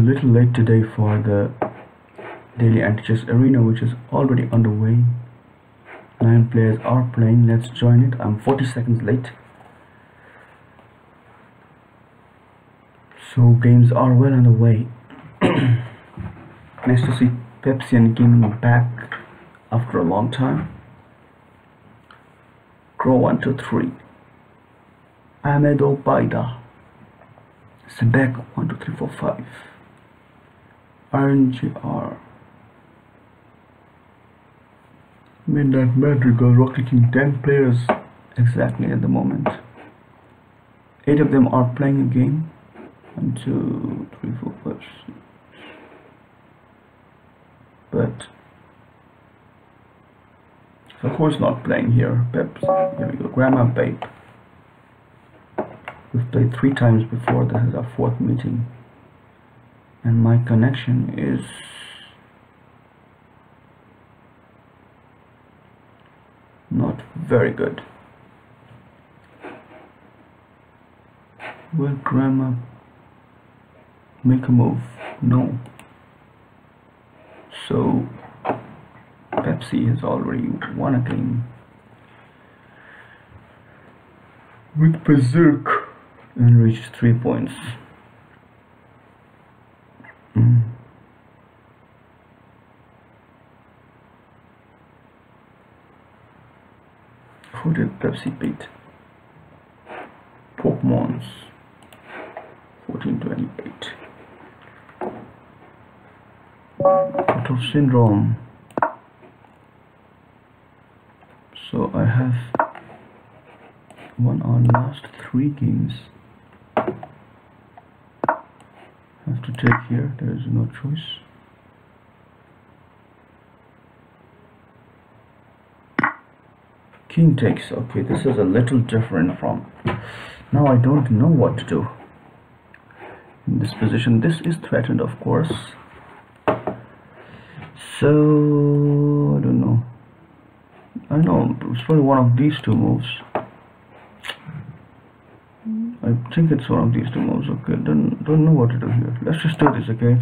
little late today for the daily Antichess arena, which is already underway. 9 players are playing. Let's join it. I'm 40 seconds late. So games are well underway. Nice to see Pepsi and Gaming back after a long time. Crow 1, 2, 3. Ahmed Obaida. Sebek 1, 2, 3, 4, 5. RNGR. Midnight Madrigal rocketing 10 players exactly at the moment. 8 of them are playing a game. 1, 2, 3, 4, 5, 6. But of course not playing here. Peps. Here we go. Grandma Babe. We've played 3 times before. This is our 4th meeting. And my connection is not very good. Will Grandma make a move? No. So Pepsi has already won a game with Berserk and reached 3 points. Who did Pepsi beat? Pokemons 1428. Out of Syndrome. So I have won our last 3 games. Have to take here, there is no choice. King takes. Okay, this is a little different from. Now I don't know what to do in this position. This is threatened, of course. So I don't know. I know it's probably one of these 2 moves. I think it's one of these 2 moves. Okay, don't know what to do here. Let's just do this, okay?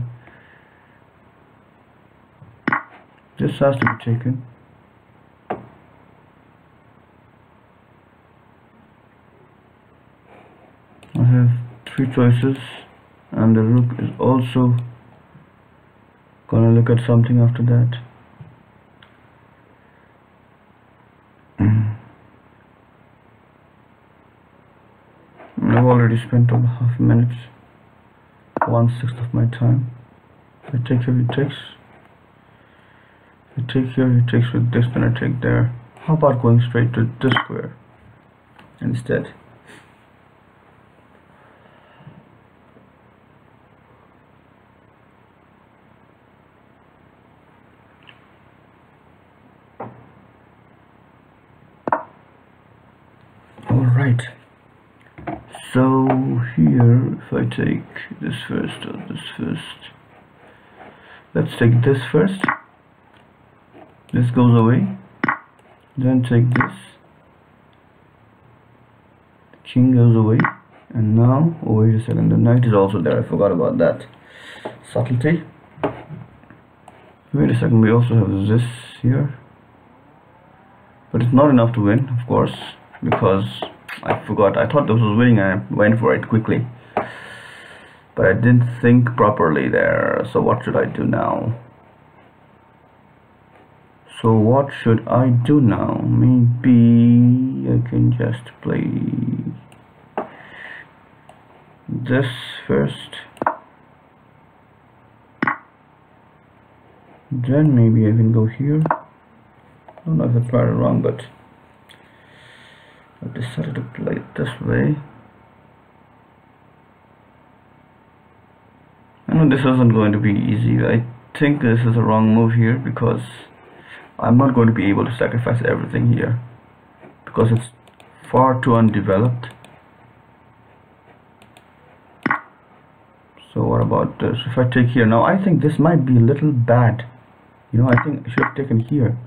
This has to be taken. I have 3 choices, and the rook is also gonna look at something after that. I've already spent over half a minute, 1/6 of my time. If I take here, he takes. If I take here, he takes with this, then I take there. How about going straight to this square instead? Alright. So here, if I take this first or this first, let's take this first. This goes away. Then take this. The king goes away. And now, oh wait a second, the knight is also there. I forgot about that subtlety. Wait a second, we also have this here. But it's not enough to win, of course, because I forgot. I thought this was winning and I went for it quickly, but I didn't think properly there. So what should I do now? Maybe I can just play this first, then maybe I can go here. I don't know if I tried it wrong, but I've decided to play it this way. I know this isn't going to be easy. I think this is a wrong move here because I'm not going to be able to sacrifice everything here because it's far too undeveloped. So what about this? If I take here now, I think this might be a little bad. You know, I think I should have taken here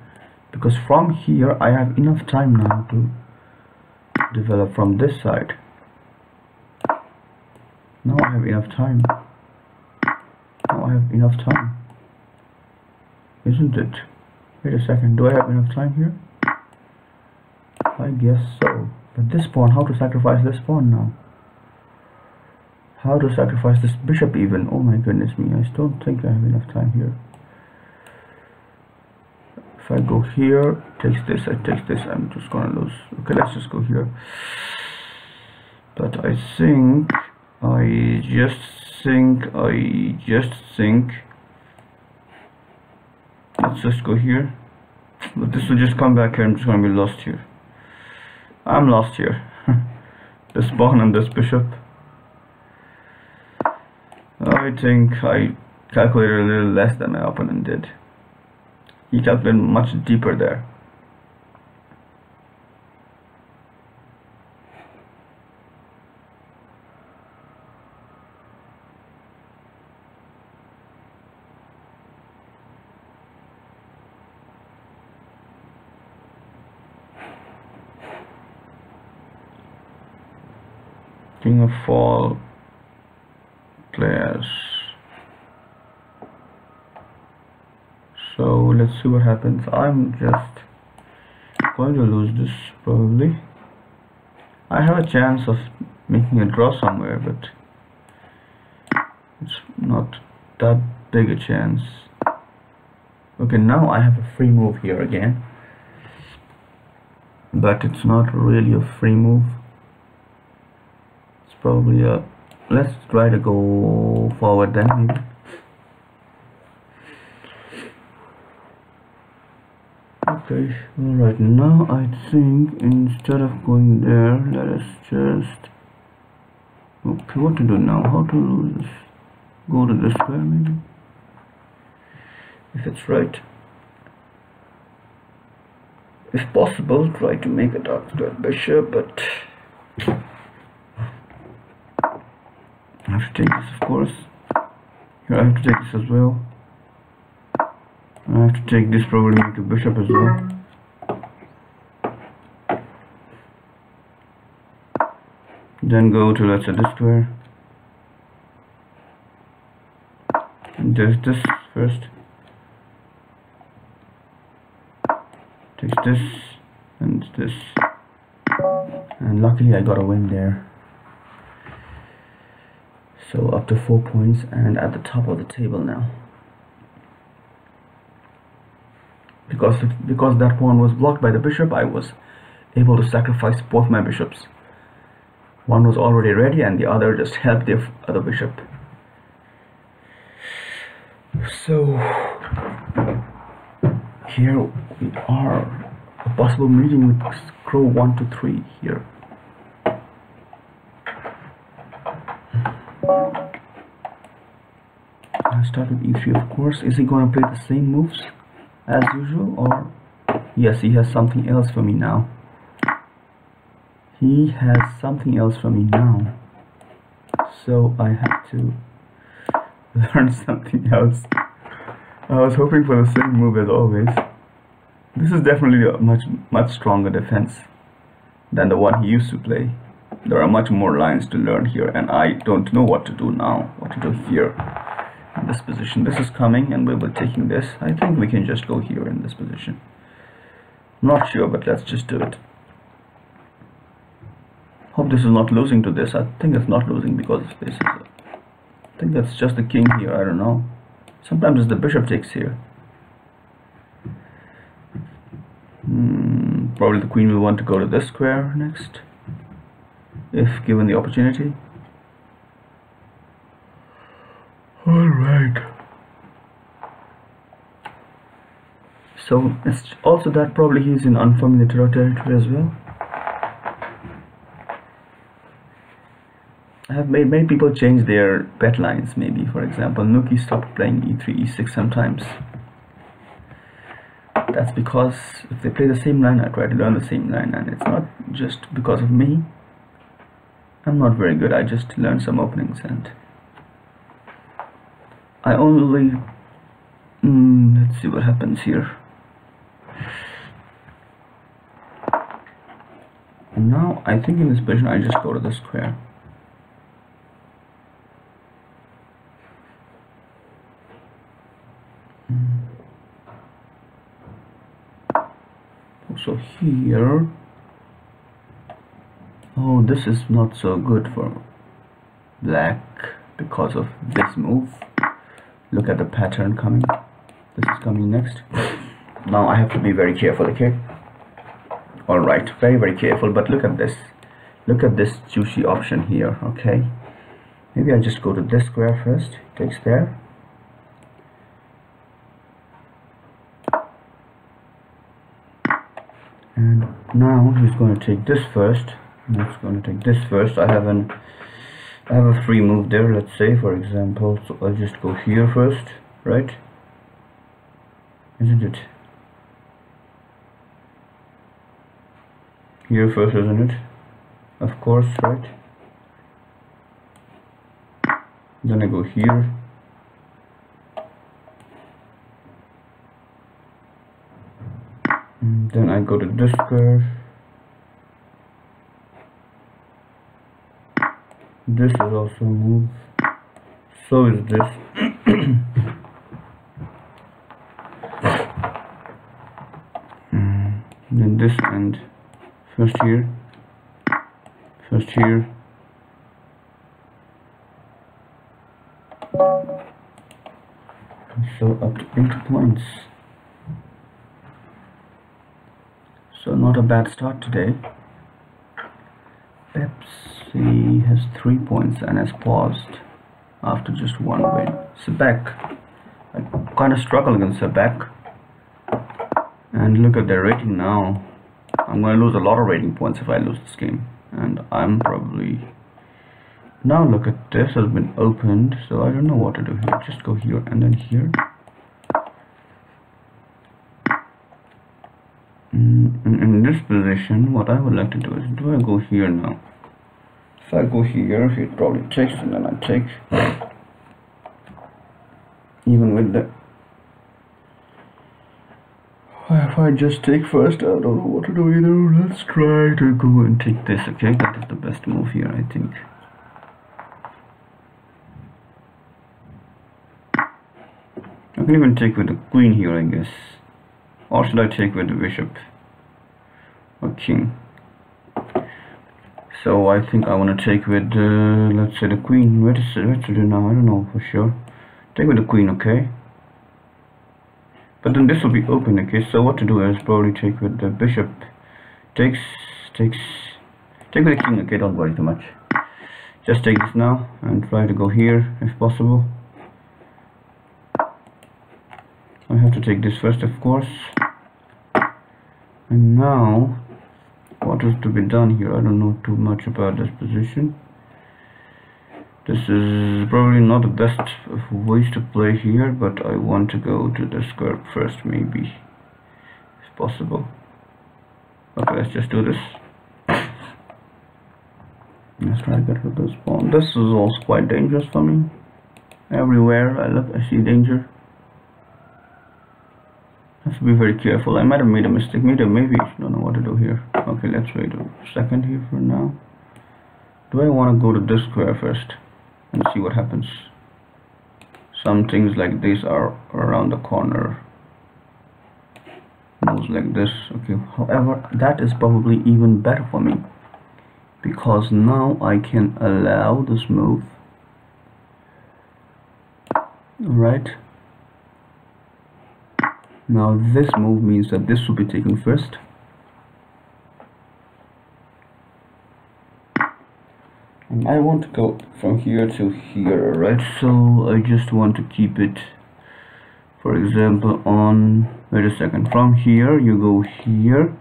because from here I have enough time now to develop from this side. Now I have enough time. I have enough time, isn't it? Wait a second, do I have enough time here? I guess so. But this pawn, how to sacrifice this pawn now? How to sacrifice this bishop even? Oh my goodness me, I don't think I have enough time here. If I go here, takes this, I take this, I'm just gonna lose. Okay, let's just go here. But I just think let's just go here. But this will just come back here. I'm just gonna be lost here. I'm lost here. This pawn and this bishop. I think I calculated a little less than my opponent did. He calculated much deeper there. King of all players. So let's see what happens. I'm just going to lose this probably. I have a chance of making a draw somewhere, but it's not that big a chance. Okay, now I have a free move here again, but it's not really a free move. It's probably a, let's try to go forward then maybe. Okay, alright, now I think instead of going there, let us just, okay, what to do now, how to lose this, go to this square maybe, if it's right. If possible, try to make a dark square bishop, but I have to take this, of course. Here I have to take this as well. I have to take this, probably make a bishop as well. Then go to, let's say, this square. And there's this first. Takes this and this. And luckily I got a win there. So up to 4 points and at the top of the table now. Because that pawn was blocked by the bishop, I was able to sacrifice both my bishops. One was already ready and the other just helped the other bishop. So here we are, a possible meeting with Crow 1 to 3 here. I start with e3, of course. Is he going to play the same moves as usual, or yes, he has something else for me now. He has something else for me now, so I have to learn something else. I was hoping for the same move as always. This is definitely a much stronger defense than the one he used to play. There are much more lines to learn here, and I don't know what to do now, what to do here. In this position, this is coming and we will be taking this. I think we can just go here in this position. Not sure, but let's just do it. Hope this is not losing to this. I think it's not losing because this is I think that's just the king here. I don't know. Sometimes it's the bishop takes here. Probably the queen will want to go to this square next, if given the opportunity. Alright. So it's also that probably he's in unfamiliar territory as well. I have made many people change their bet lines, maybe. For example, Nuki stopped playing e3, e6 sometimes. That's because if they play the same line, I try to learn the same line, and it's not just because of me. I'm not very good, I just learned some openings and I only let's see what happens here. Now I think in this position I just go to the square. So here, oh, this is not so good for black because of this move. Look at the pattern coming. This is coming next. Now I have to be very careful, okay? Alright, very careful, but look at this. Look at this juicy option here, okay? Maybe I just go to this square first. Takes there. And now he's going to take this first. He's going to take this first. I have a free move there, let's say, for example. So I'll just go here first, right? Isn't it? Here first, isn't it? Of course, right? Then I go here. And then I go to this square. This is also a move. So is this. Then this and first here. First here. So up to 8 points. So not a bad start today. Pepsi has 3 points and has paused after just 1 win. Sebek, I kind of struggle against Sebek. And look at their rating now. I'm going to lose a lot of rating points if I lose this game. And I'm probably... Now look at this, has been opened. So I don't know what to do here. Just go here and then here. In this position, what I would like to do is, do I go here now? If I go here, he probably takes and then I take. Even with the... If I just take first, I don't know what to do either. Let's try to go and take this, okay? That is the best move here, I think. I can even take with the queen here, I guess. Or should I take with the bishop? Or king? So I think I want to take with, let's say the queen. What to do now? I don't know for sure. Take with the queen, okay? But then this will be open, okay? So what to do is probably take with the bishop. Take with the king, okay? Don't worry too much. Just take this now and try to go here if possible. I have to take this first, of course. And now, what is to be done here? I don't know too much about this position. This is probably not the best of ways to play here, but I want to go to the square first, maybe, if possible. Okay, let's just do this. Let's try to get rid of this pawn. This is also quite dangerous for me. Everywhere I see danger. Have to be very careful. I might have made a mistake. Maybe I don't know what to do here. Okay, let's wait a second here for now. Do I want to go to this square first and see what happens? Some things like this are around the corner. Moves like this. Okay, however, that is probably even better for me, because now I can allow this move. Alright. Now this move means that this will be taken first. And I want to go from here to here, right? So I just want to keep it, for example, on, wait a second, from here you go here,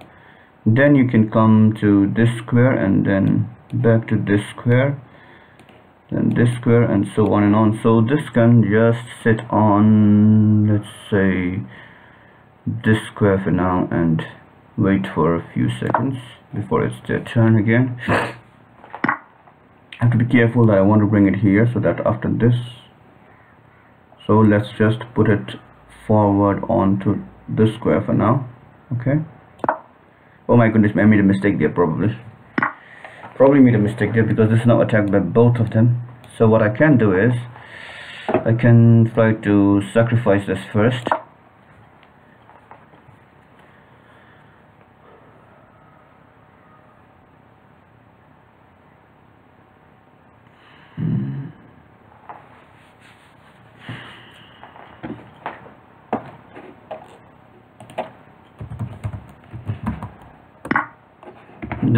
then you can come to this square and then back to this square, then this square, and so on and on. So this can just sit on, let's say, this square for now and wait for a few seconds before it's their turn again. I have to be careful that I want to bring it here, so that after this, so let's just put it forward onto this square for now. Okay. Oh my goodness, I made a mistake there. Probably made a mistake there, because this is now attacked by both of them. So what I can do is I can try to sacrifice this first.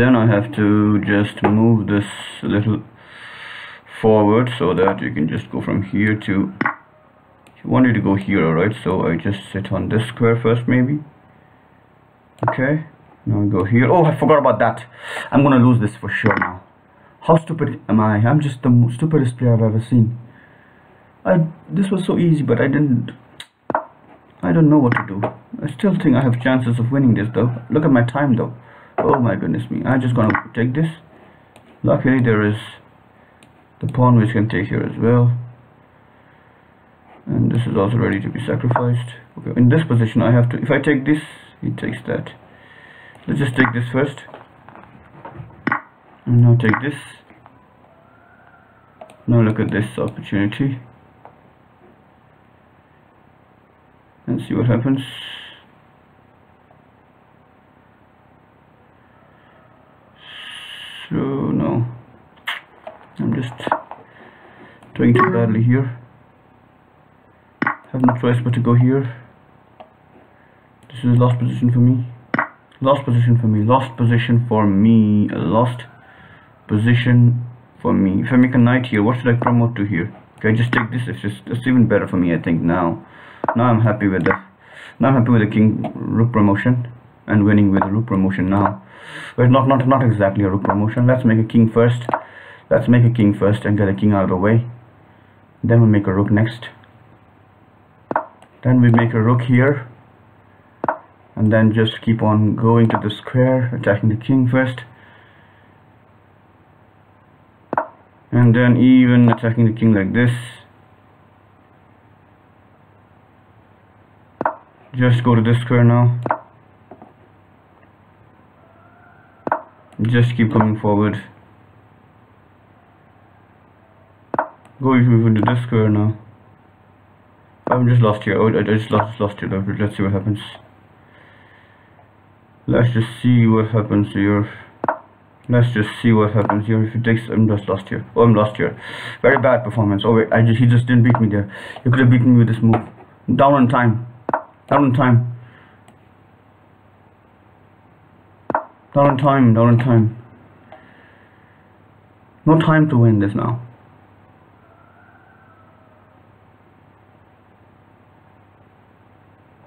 then I have to just move this a little forward so that you can just go from here to, you wanted to go here, alright, so I just sit on this square first maybe. Okay, now we go here. Oh, I forgot about that. I'm gonna lose this for sure now. How stupid am I? I'm just the stupidest player I've ever seen. This was so easy, but I don't know what to do. I still think I have chances of winning this though. Look at my time though. Oh my goodness me. I'm just gonna take this. Luckily there is the pawn which can take here as well. And this is also ready to be sacrificed. Okay, in this position I have to, if I take this, he takes that. Let's just take this first. And now take this. Now look at this opportunity. And see what happens. So no, I'm just doing too badly here. Have no choice but to go here. This is lost position for me. Lost position for me. Lost position for me. Lost position for me. If I make a knight here, what should I promote to here? Okay, just take this. It's even better for me, I think now. Now I'm happy with the. Now I'm happy with the king rook promotion and winning with the rook promotion now. But not exactly a rook promotion. Let's make a king first. Let's make a king first and get a king out of the way. Then we'll make a rook next. Then we make a rook here. And then just keep on going to the square, attacking the king first. And then even attacking the king like this. Just go to this square now. Just keep coming forward. Go even to this square now. I'm just lost here. Oh, I just lost here. Let's see what happens. Let's just see what happens here. Let's just see what happens here. If it takes, I'm just lost here. Oh, I'm lost here. Very bad performance. Oh wait, he just didn't beat me there. You could have beaten me with this move. Down on time. Down on time. Down on time. Down on time. No time to win this now.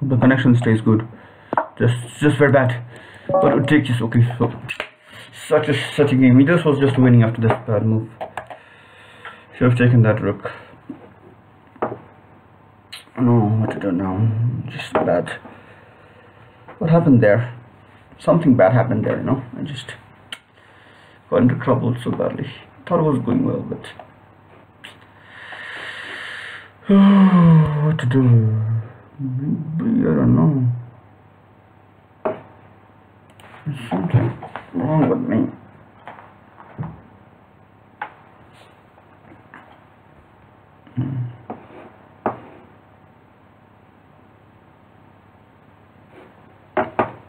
Hope the connection stays good. Just very bad. But it would take just okay. So such a game. He just was just winning after this bad move. Should have taken that rook. I don't know what to do now. Just bad. What happened there? Something bad happened there, you know. I just got into trouble so badly. Thought it was going well, but what to do? I don't know. There's something wrong with me.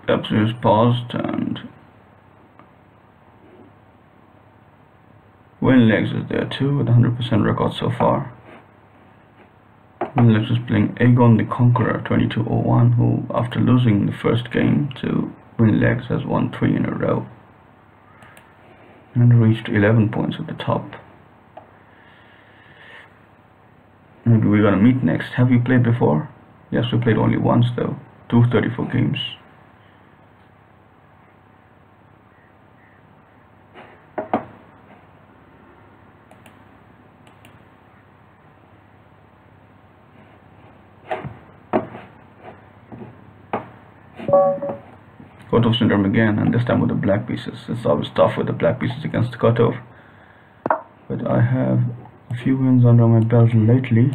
Episode is paused and Winlegs is there too with 100% record so far. Winlegs is playing Aegon the Conqueror 2201, who after losing the first game to Winlegs has won 3 in a row and reached 11 points at the top. Maybe we're gonna meet next. Have you played before? Yes, we played only once though. 234 games. Cutoff syndrome again, and this time with the black pieces. It's always tough with the black pieces against the cutoff. But I have a few wins under my belt lately.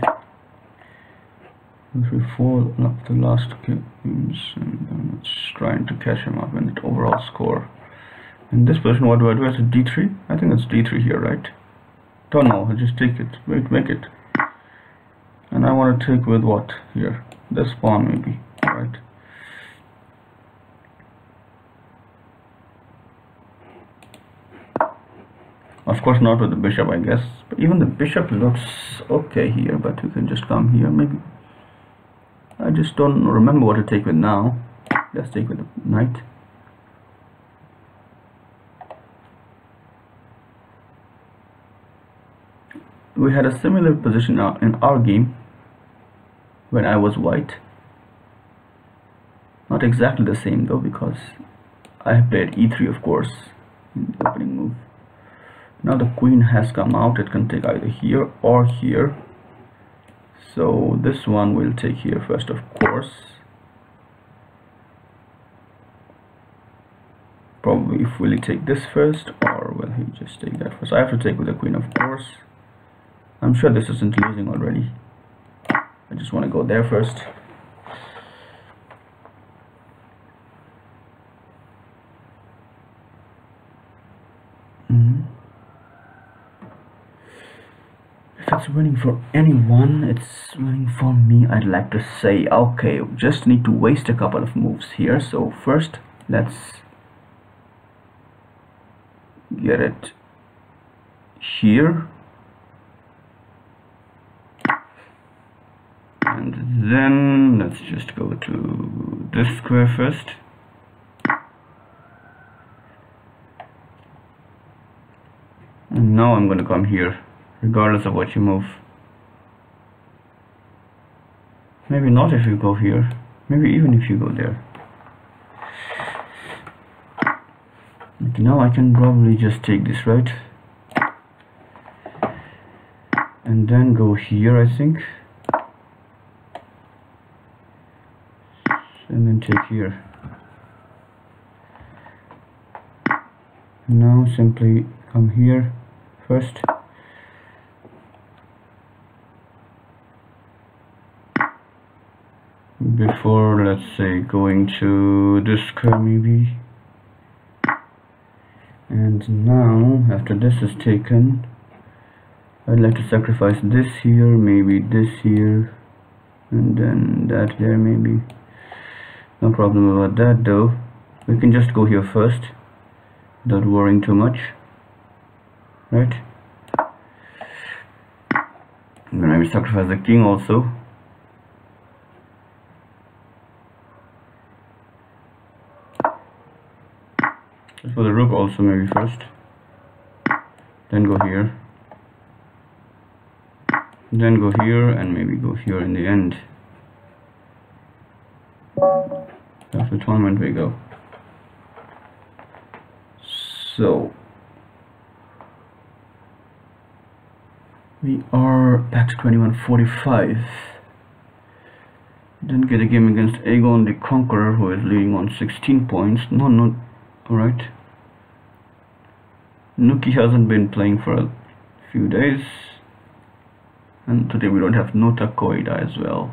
3-4 up the last games, and I'm just trying to catch him up in the overall score. In this position, what do I do? It's a d3. I think it's d3 here, right? Don't know. I just take it. Wait, make it. And I want to take with what here? This pawn maybe, right? Of course not with the bishop, I guess. But even the bishop looks okay here, but we can just come here maybe. I just don't remember what to take with now. Let's take with the knight. we had a similar position in our game when I was white. Not exactly the same though, because I played e3 of course in the opening move. Now the queen has come out. It can take either here or here. So this one will take here first, of course. Probably if will he take this first, or will he just take that first? I have to take with the queen, of course. I'm sure this isn't losing already. I just want to go there first. If it's winning for anyone, it's winning for me, I'd like to say. Okay, just need to waste a couple of moves here. So first, let's get it here. And then let's just go to this square first. And now I'm going to come here, regardless of what you move. Maybe not if you go here. Maybe even if you go there. Okay, now I can probably just take this, right? And then go here, I think. And then take here. Now simply come here first. Before, let's say, going to this square maybe. And now, after this is taken, I'd like to sacrifice this here, maybe this here, and then that there maybe. No problem about that though. We can just go here first without worrying too much, right? And then maybe sacrifice the king also. Just for the rook also maybe first. Then go here. Then go here and maybe go here in the end. That's the tournament we go. So we are back to 21:45. Didn't get a game against Aegon the Conqueror, who is leading on 16 points. No, alright. Nuki hasn't been playing for a few days. And today we don't have Nota Koida as well.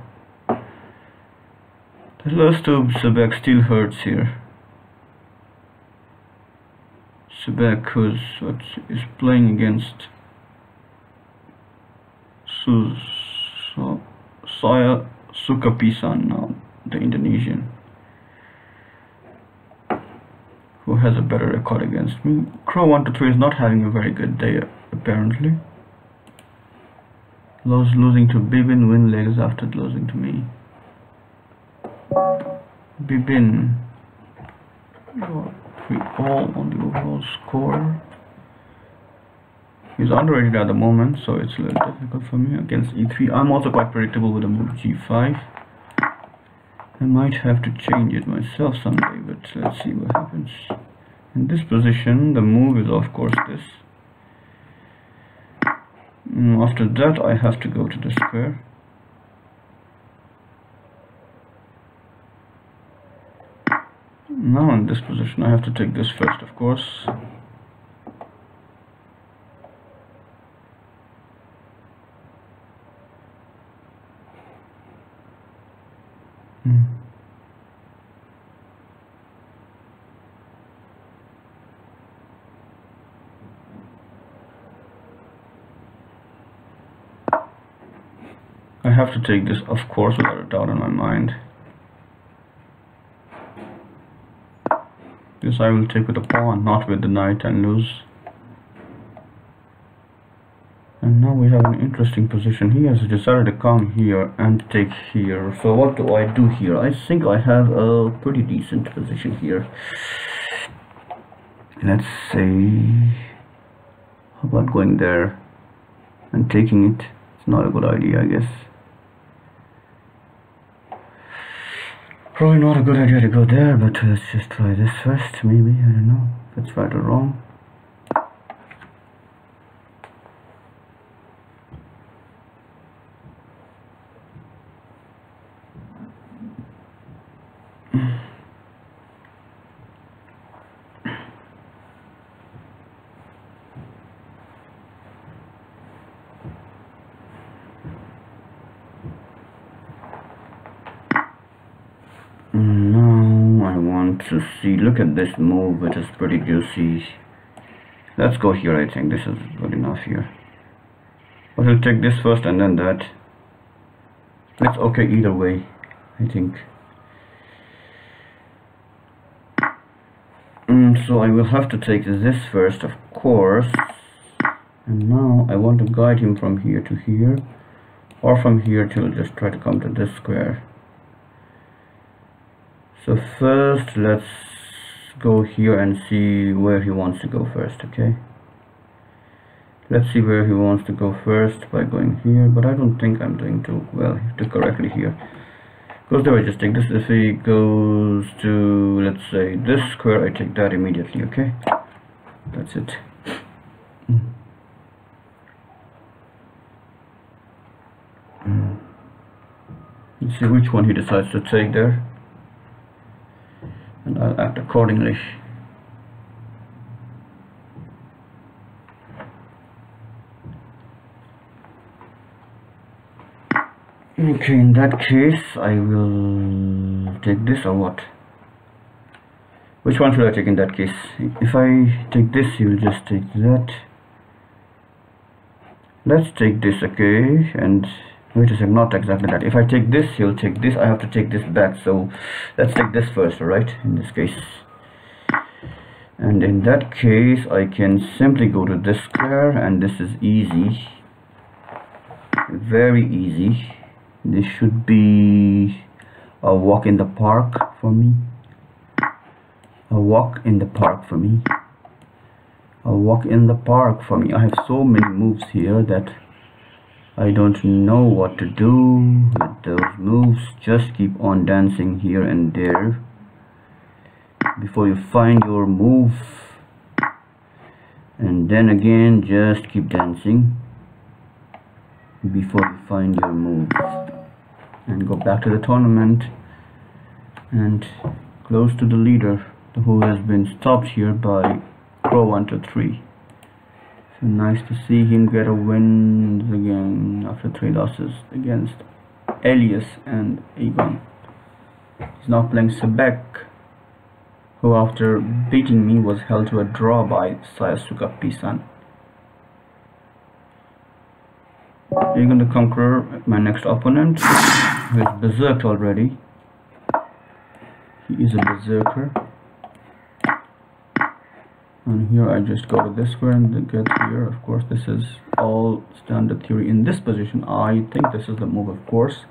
The loss to Sebek still hurts here. Sebek, is playing against Saya Sukapisan now, the Indonesian, who has a better record against me. Crow123 is not having a very good day apparently. Losing to Bibin, win legs after losing to me. Bibin, you are 3-all on the overall score. He's underrated at the moment, so it's a little difficult for me against e3. I'm also quite predictable with the move g5. I might have to change it myself someday, but let's see what happens. In this position, the move is of course this. After that, I have to go to the square. Now in this position, I have to take this first, of course. I have to take this, of course, without a doubt in my mind. This I will take with the pawn, not with the knight, and lose. And now we have an interesting position. He has decided to come here and take here. So what do I do here? I think I have a pretty decent position here. Let's say, how about going there? and taking it. It's not a good idea, I guess. Probably not a good idea to go there, but let's just try this first, maybe. I don't know if it's right or wrong. Now I want to see, look at this move, it is pretty juicy. Let's go here. I think this is good enough here. But we'll take this first and then that. It's okay either way, I think. So I will have to take this first, of course. And now I want to guide him from here to here, or from here to just try to come to this square. So first let's go here and see where he wants to go first, okay? Let's see where he wants to go first by going here, but I don't think I'm doing too well to correctly here. Goes there, I just take this. If he goes to, let's say, this square, I take that immediately, okay? That's it. Let's see which one he decides to take there, and I'll act accordingly. Okay, in that case I will take this, or what? Which one should I take in that case? If I take this, he will just take that. Let's take this, okay? And wait a second, not exactly that. If I take this, he'll take this. I have to take this back, so let's take this first, alright? In this case. And in that case, I can simply go to this square, and this is easy. Very easy. This should be a walk in the park for me. A walk in the park for me. A walk in the park for me. I have so many moves here that I don't know what to do with those moves. Just keep on dancing here and there before you find your move, and then again just keep dancing before you find your move, and go back to the tournament and close to the leader who has been stopped here by Pro 123. So nice to see him get a win again after 3 losses against Elias and Egon. He's now playing Sebek, who after beating me was held to a draw by Sayasuke Pisan. Egon the Conqueror, my next opponent, who is berserked already. He is a berserker. And here I just go to this square and get here. Of course, this is all standard theory. In this position, I think this is the move, of course.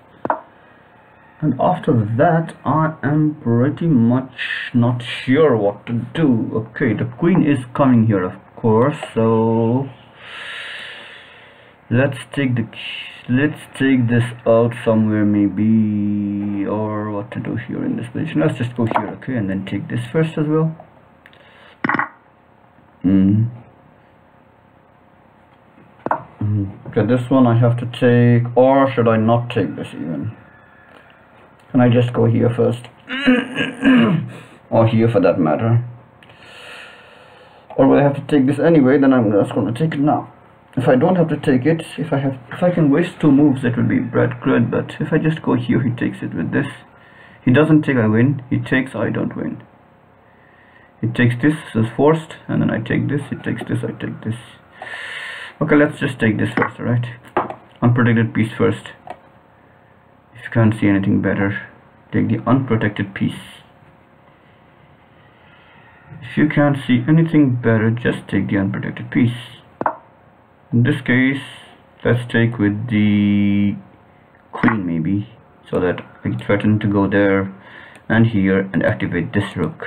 And after that, I am pretty much not sure what to do. Okay, the queen is coming here, of course. So let's take this out somewhere, maybe, or what to do here in this position. Let's just go here, okay, and then take this first as well. Okay, this one I have to take, or should I not take this even? Can I just go here first? Or here for that matter? Or will I have to take this anyway? Then I'm just going to take it now. If I don't have to take it, if I can waste 2 moves, that would be good. But if I just go here, he takes it with this. He doesn't take, I win. He takes, I don't win. He takes this is forced, and then I take this. He takes this, I take this. Okay, let's just take this first, alright? Unprotected piece first. If you can't see anything better, take the unprotected piece. If you can't see anything better, just take the unprotected piece. In this case, let's take with the queen maybe, so that I can threaten to go there and here and activate this rook.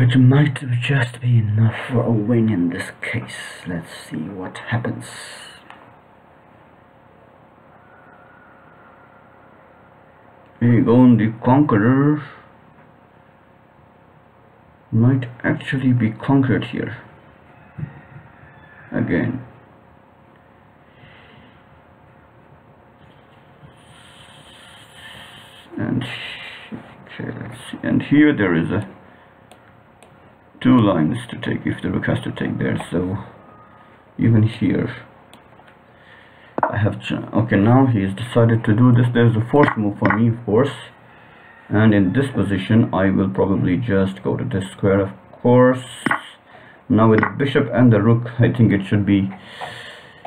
It might just be enough for a win in this case. Let's see what happens. Here you go, the conqueror might actually be conquered here again. And okay, let's see. And here there is a 2 lines to take if the rook has to take there. So even here I have okay, now he's decided to do this. There's a forced move for me, of course, and in this position I will probably just go to this square, of course. Now with the bishop and the rook, I think it should be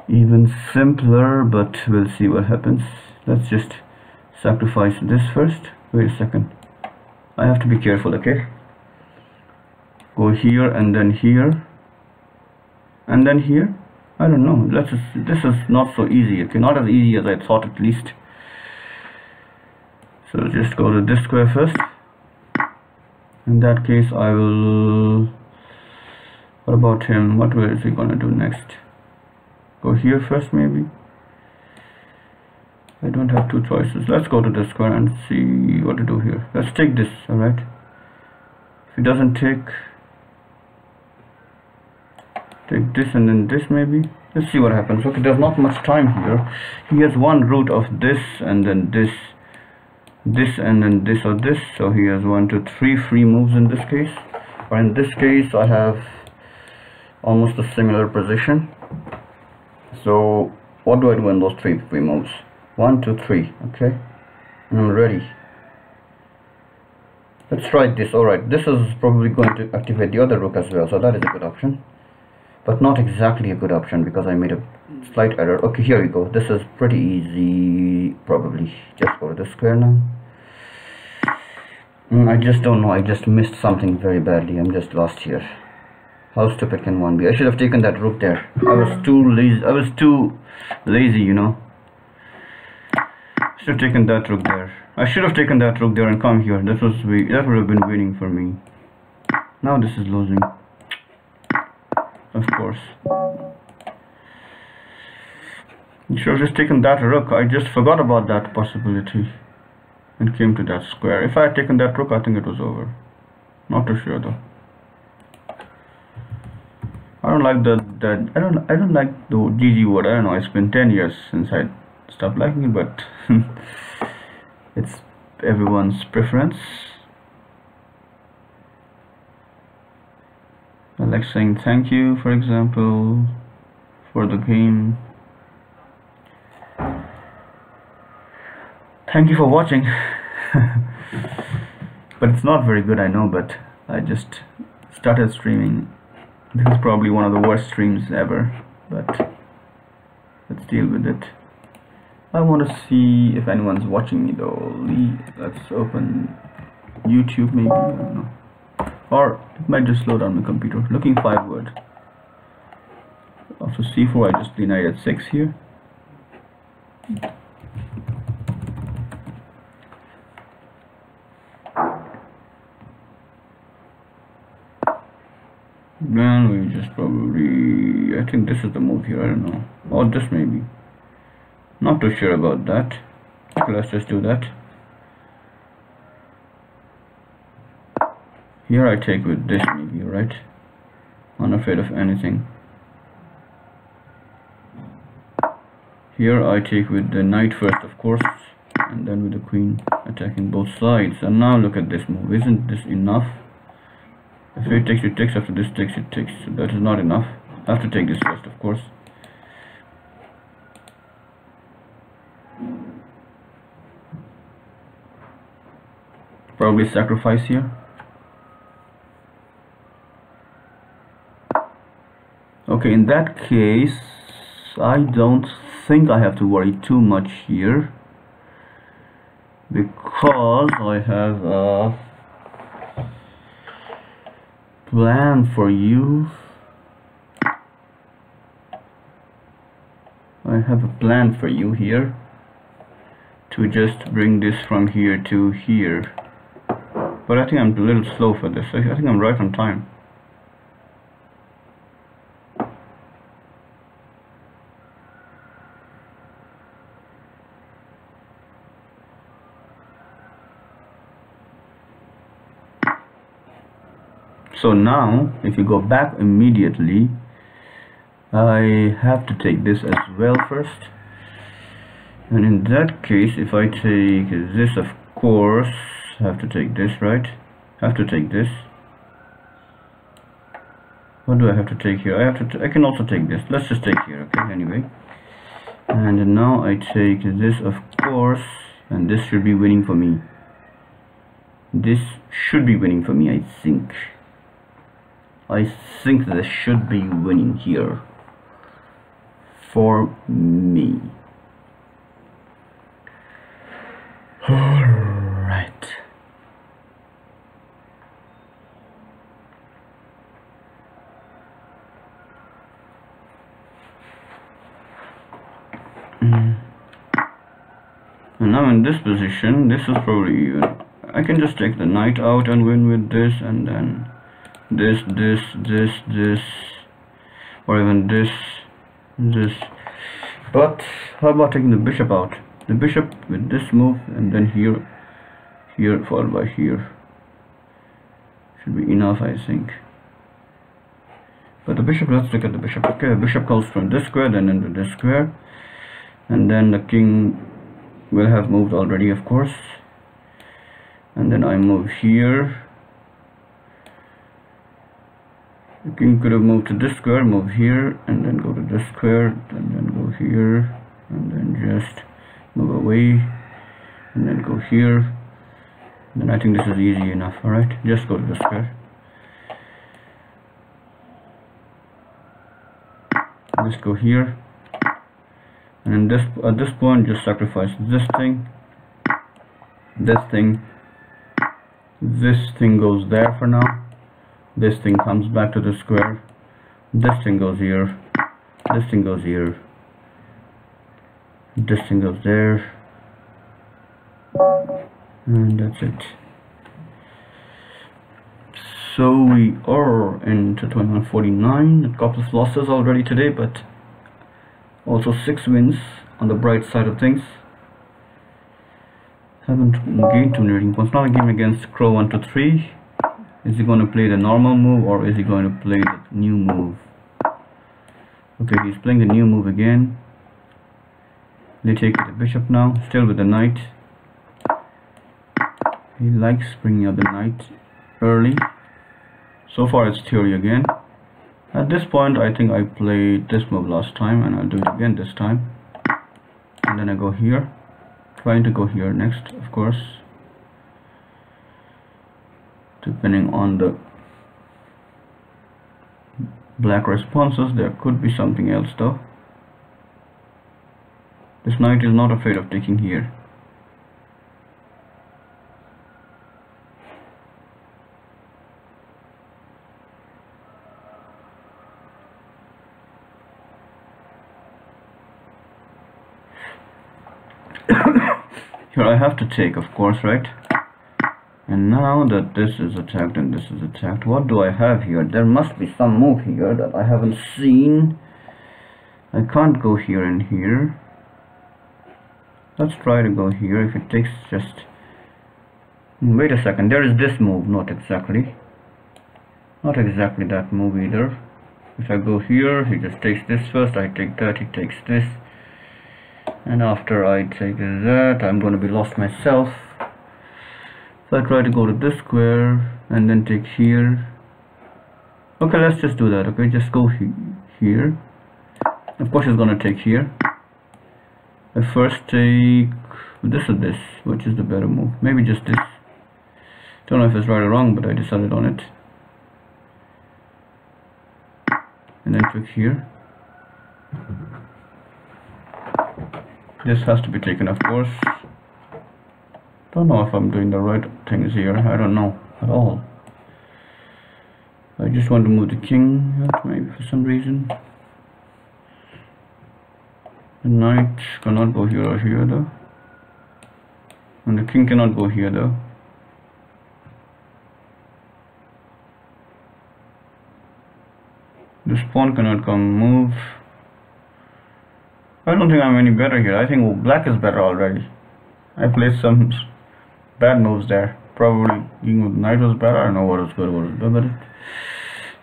even simpler, but we'll see what happens. Let's just sacrifice this first. Wait a second, I have to be careful. Okay, go here and then here and then here. I don't know, this is not so easy. Okay, not as easy as I thought, at least. So just go to this square first. In that case I will, what about him? What is he gonna do next? Go here first maybe? I don't have 2 choices. Let's go to this square and see what to do here. Let's take this, alright? If he doesn't take this and then this maybe. Let's see what happens. Okay, there's not much time here. He has one root of this and then this and then this or this. So he has 1, 2, 3 free moves in this case. Or in this case I have almost a similar position. So what do I do in those 3 free moves? 1, 2, 3. Okay, and I'm ready. Let's try this. Alright, this is probably going to activate the other rook as well, so that is a good option. But not exactly a good option because I made a slight error. Okay, here we go. This is pretty easy, probably. Just go to the square now. I just don't know. I just missed something very badly. I'm just lost here. How stupid can one be? I should have taken that rook there. I was too lazy, you know. Should have taken that rook there. I should have taken that rook there and come here. That would have been winning for me. Now this is losing. Of course. You should have just taken that rook. I just forgot about that possibility and came to that square. If I had taken that rook, I think it was over. Not too sure though. I don't like I don't like the GG word. I don't know. It's been 10 years since I stopped liking it, but it's everyone's preference. I like saying thank you, for example, for the game. Thank you for watching. But it's not very good, I know, but I just started streaming. This is probably one of the worst streams ever, but let's deal with it. I want to see if anyone's watching me though. Let's open YouTube maybe, I don't know. Or it might just slow down my computer. Looking 5 word. After c4 I just denied at 6 here. Then we just probably, I think this is the move here, I don't know. Or this maybe. Not too sure about that. Okay, let's just do that. Here I take with this maybe, right? Unafraid of anything. Here I take with the knight first, of course, and then with the queen, attacking both sides. And now look at this move. Isn't this enough? If it takes, it takes. After this takes, it takes. So that is not enough. I have to take this first, of course. Probably sacrifice here. Okay, in that case, I don't think I have to worry too much here, because I have a plan for you. I have a plan for you here to just bring this from here to here. But I think I'm a little slow for this. I think I'm right on time. So now, if you go back immediately, I have to take this as well first. And in that case, if I take this, of course, I have to take this, right? I have to take this. What do I have to take here? I can also take this. Let's just take here, okay, anyway. And now I take this, of course, and this should be winning for me. This should be winning for me, I think. I think this should be winning here for me. Alright. And now in this position, this is probably even. I can just take the knight out and win with this, and then this, or even this. But how about taking the bishop out? The bishop with this move, and then here followed by here should be enough, I think. But the bishop, let's look at the bishop. Okay, the bishop goes from this square then into this square, and then the king will have moved already, of course. And then I move here. The king could have moved to this square, move here, and then go to this square, and then go here, and then just move away, and then go here. And then I think this is easy enough. Alright, just go to the square. Just go here, and at this point just sacrifice this thing, this thing goes there for now. This thing comes back to the square. This thing goes here. This thing goes here. This thing goes there. And that's it. So we are into 2149. A couple of losses already today, but also 6 wins on the bright side of things. Haven't gained too many rating points. Now a game against Crow 123. Is he going to play the normal move, or is he going to play the new move? Okay, he's playing the new move again. They take the bishop now, still with the knight. He likes bringing up the knight early. So far it's theory again. At this point I think I played this move last time, and I'll do it again this time. And then I go here, trying to go here next, of course. Depending on the black responses, there could be something else though. This knight is not afraid of taking here. Here I have to take, of course, right? And now that this is attacked and this is attacked, what do I have here? There must be some move here that I haven't seen. I can't go here and here. Let's try to go here. If it takes just... Wait a second, there is this move, not exactly that move either. If I go here, he just takes this first, I take that, he takes this. And after I take that, I'm going to be lost myself. So I try to go to this square and then take here. Okay, let's just do that. Okay, just go here. Of course he's going to take here. I first take this or this, which is the better move. Maybe just this. Don't know if it's right or wrong, but I decided on it. And then click here. This has to be taken, of course. Don't know if I'm doing the right things here. I don't know at all. I just want to move the king out, maybe for some reason. The knight cannot go here or here though. And the king cannot go here though. This pawn cannot come move. I don't think I'm any better here. I think black is better already. I placed some bad moves there. Probably king with knight was better. I don't know what was good, what was bad, but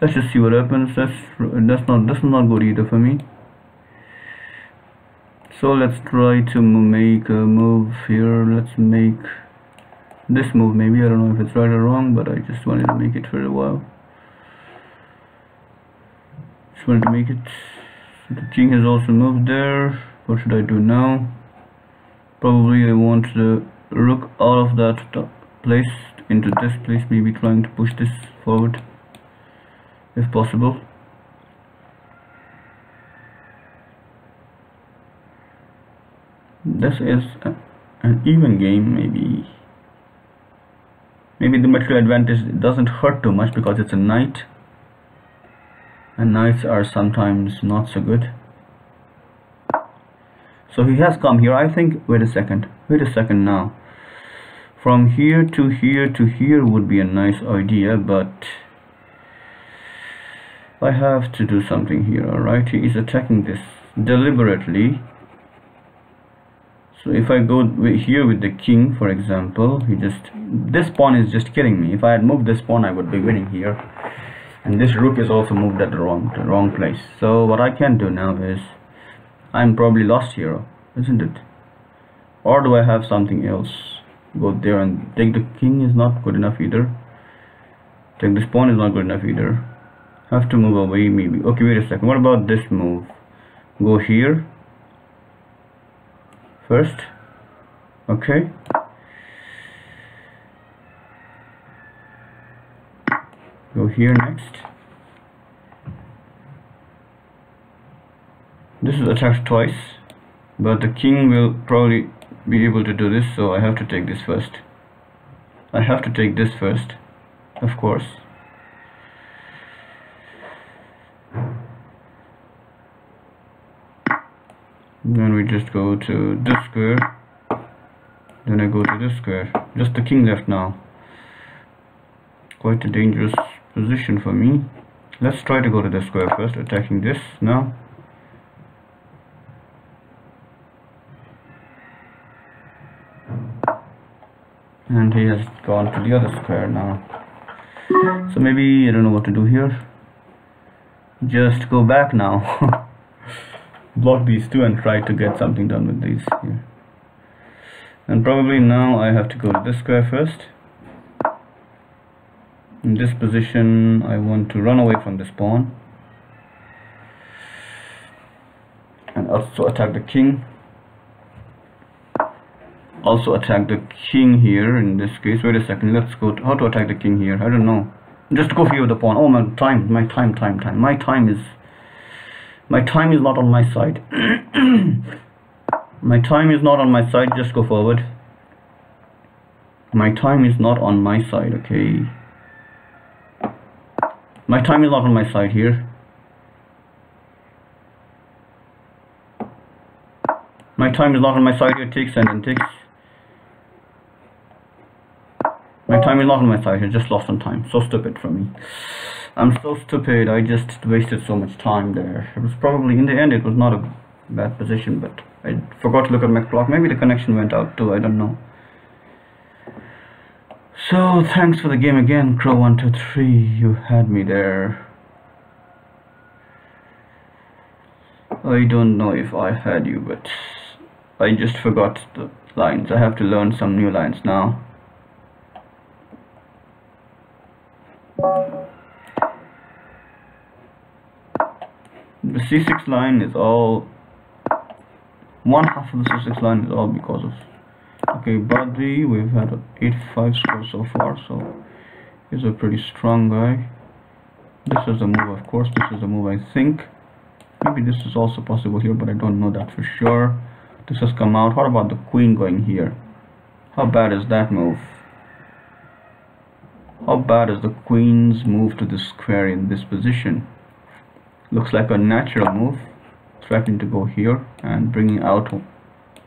let's just see what happens. That's not good either for me. So let's try to make a move here. Let's make this move maybe. I don't know if it's right or wrong, but I just wanted to make it for a while. Just wanted to make it. So the king has also moved there. What should I do now? Probably I want the rook out of that place into this place, maybe trying to push this forward if possible. This is an even game. Maybe the material advantage doesn't hurt too much because it's a knight, and knights are sometimes not so good. So he has come here. I think, wait a second now. From here to here to here would be a nice idea, but I have to do something here. Alright, he is attacking this deliberately. So if I go here with the king, for example, this pawn is just killing me. If I had moved this pawn, I would be winning here. And this rook is also moved at the wrong place. So what I can do now is, I'm probably lost here, isn't it? Or do I have something else? Go there and take the king is not good enough either. Take this pawn is not good enough either. Have to move away maybe. Okay, wait a second. What about this move? Go here first. Okay. Go here next. This is attacked twice, but the king will probably be able to do this, so I have to take this first. I have to take this first, of course. Then we just go to this square. Then I go to this square. Just the king left now. Quite a dangerous position for me. Let's try to go to the square first, attacking this now. And he has gone to the other square now. So maybe I don't know what to do here. Just go back now. Block these two and try to get something done with these here. And probably now I have to go to this square first. In this position I want to run away from this pawn and also attack the king. Also attack the king here in this case. Wait a second, let's go to how to attack the king here. I don't know. Just go here with the pawn. Oh, my time is not on my side. My time is not on my side. Just go forward. My time is not on my side. Okay, my time is not on my side here. My time is not on my side here. Takes and then takes. My time is not on my side here. Just lost some time. So stupid for me. I'm so stupid. I just wasted so much time there. It was probably, in the end, it was not a bad position, but I forgot to look at my clock. Maybe the connection went out too. I don't know. So thanks for the game again, Crow123. You had me there. I don't know if I had you, but I just forgot the lines. I have to learn some new lines now. The c6 line is all, one half of the c6 line is all because of, okay, Badri, we've had an 8-5 score so far, so he's a pretty strong guy. This is the move, of course. This is the move, I think. Maybe this is also possible here, but I don't know that for sure. This has come out. What about the queen going here? How bad is that move? How bad is the queen's move to the square in this position? Looks like a natural move, threatening to go here and bringing out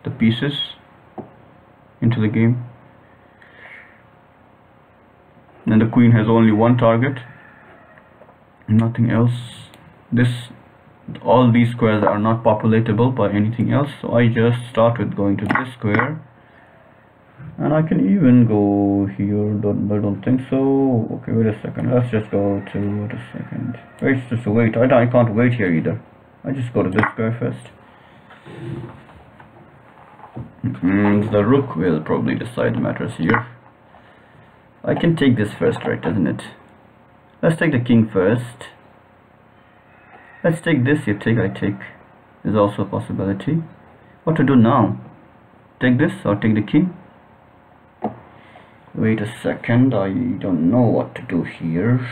the pieces into the game. And the queen has only one target, nothing else. this, all these squares are not populatable by anything else, so I just start with going to this square, and I can even go here. I don't think so. Okay, wait a second, let's just go to, wait a second, wait, just wait, I can't wait here either. I just go to this square first. The rook will probably decide matters here. I can take this first, right, doesn't it? Let's take the king first. Let's take this. You take, I take, is also a possibility. What to do now? Take this or take the king? Wait a second, I don't know what to do here.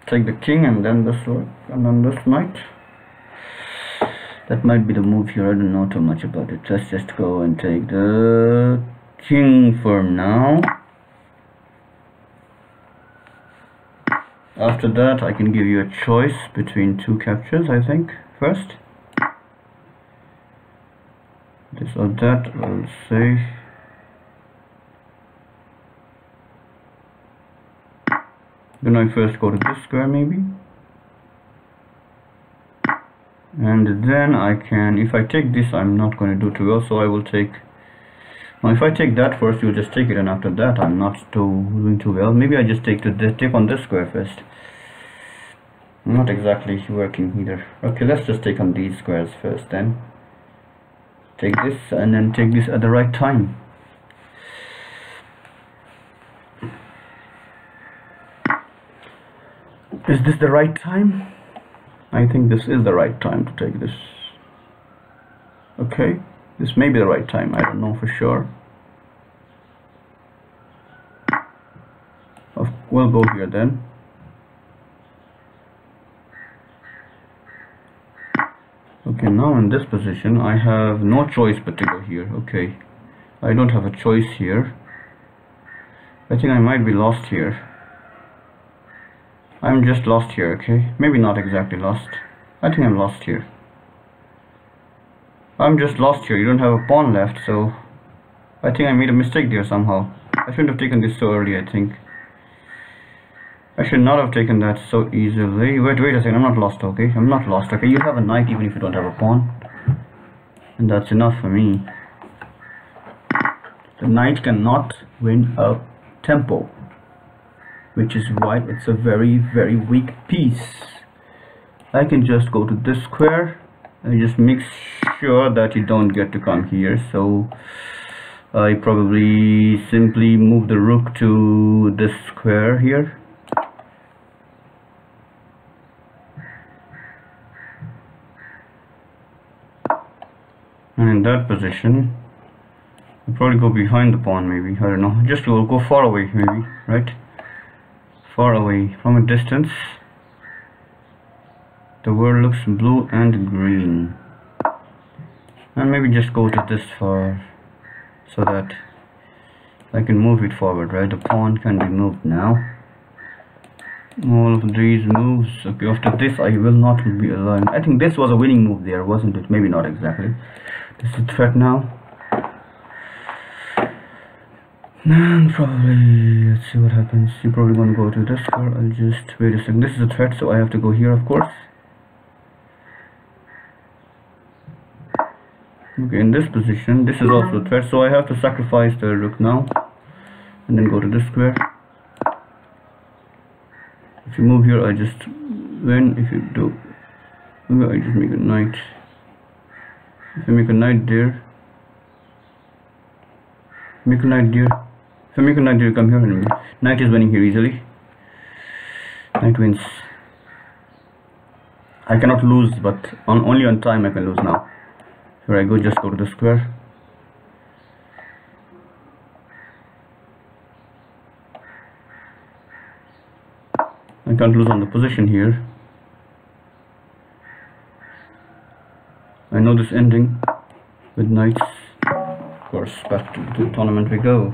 Take the king and then this rook and then this knight. That might be the move here. I don't know too much about it. Let's just go and take the king for now. After that, I can give you a choice between two captures, I think. First, this or that, I'll say. Then I first go to this square maybe, and then I can, if I take this, I'm not going to do too well, so I will take, now if I take that first, you'll just take it, and after that I'm not doing too well. Maybe I just take on this square first. Not exactly working either. Okay, let's just take on these squares first, then take this and then take this at the right time. Is this the right time? I think this is the right time to take this. Okay, this may be the right time, I don't know for sure. We'll go here then. Okay, now in this position I have no choice but to go here. Okay, I don't have a choice here. I think I might be lost here. I'm just lost here, okay? Maybe not exactly lost. I think I'm lost here. I'm just lost here. You don't have a pawn left, so I think I made a mistake there somehow. I shouldn't have taken this so early, I think. I should not have taken that so easily. Wait a second, I'm not lost, okay? I'm not lost, okay? You have a knight even if you don't have a pawn. And that's enough for me. The knight cannot win a tempo, which is why it's a very, very weak piece. I can just go to this square and just make sure that you don't get to come here. So I probably simply move the rook to this square here. And in that position, I'll probably go behind the pawn maybe, I don't know. Just we'll go far away maybe, right? Far away from a distance. The world looks blue and green. And maybe just go to this far so that I can move it forward, right? The pawn can be moved now. All of these moves. Okay, after this I will not be aligned. I think this was a winning move there, wasn't it? Maybe not exactly. This is a threat now. And probably, let's see what happens. You're probably going to go to this square. I'll just wait a second. This is a threat, so I have to go here, of course. Okay, in this position, this is also a threat, so I have to sacrifice the rook now, and then go to this square. If you move here, I just win. If you do, I just make a knight. If I make a knight there, make a knight there. If I make a knight there, come here and knight is winning here easily. Knight wins. I cannot lose, but only on time I can lose now. Here I go, just go to the square. I can't lose on the position here. I know this ending with knights. Of course, back to the tournament we go.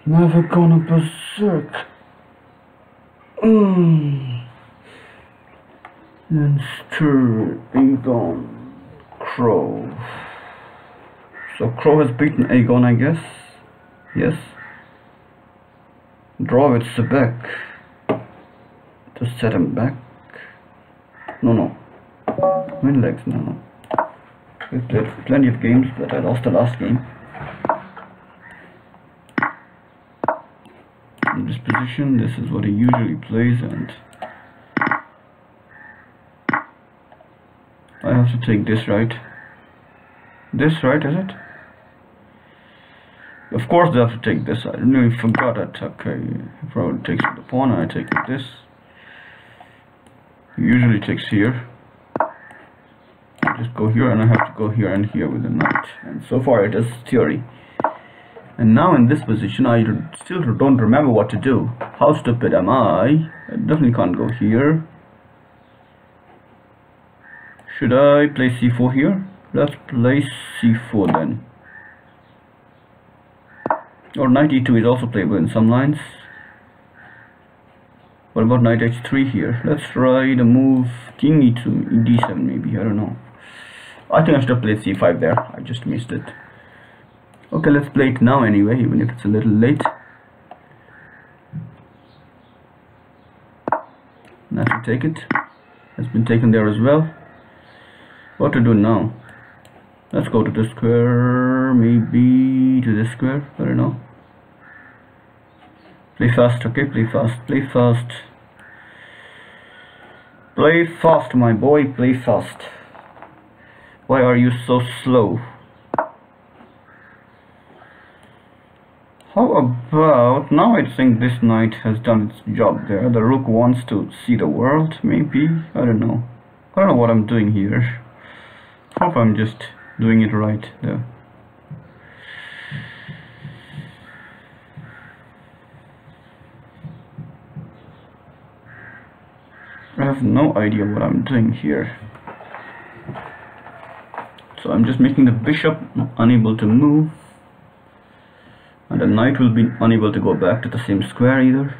Never gonna berserk. And stir, be gone. Crow. So Crow has beaten Aegon, I guess. Yes. Draw with Sebek to set him back. No. Win legs, no. We've played plenty of games, but I lost the last game. In this position, this is what he usually plays, and I have to take this right. This right, is it? Of course they have to take this. I nearly forgot it. Okay, he probably takes with the pawn and I take with this. He usually takes here. I just go here and I have to go here and here with the knight. And so far it is theory. And now in this position I still don't remember what to do. How stupid am I? I definitely can't go here. Should I play c4 here? Let's play c4 then. Or knight e2 is also playable in some lines. What about knight h3 here? Let's try the move king e2, d7 maybe, I don't know. I think I should have played c5 there, I just missed it. Okay, let's play it now anyway, even if it's a little late. Now to take it. It's been taken there as well. What to do now? Let's go to the square, maybe to this square, I don't know. Play fast, okay, play fast, play fast. Play fast, my boy, play fast. Why are you so slow? How about, now I think this knight has done its job there. The rook wants to see the world, maybe, I don't know. I don't know what I'm doing here. Hope I'm just doing it right though. I have no idea what I'm doing here. So I'm just making the bishop unable to move, and the knight will be unable to go back to the same square either.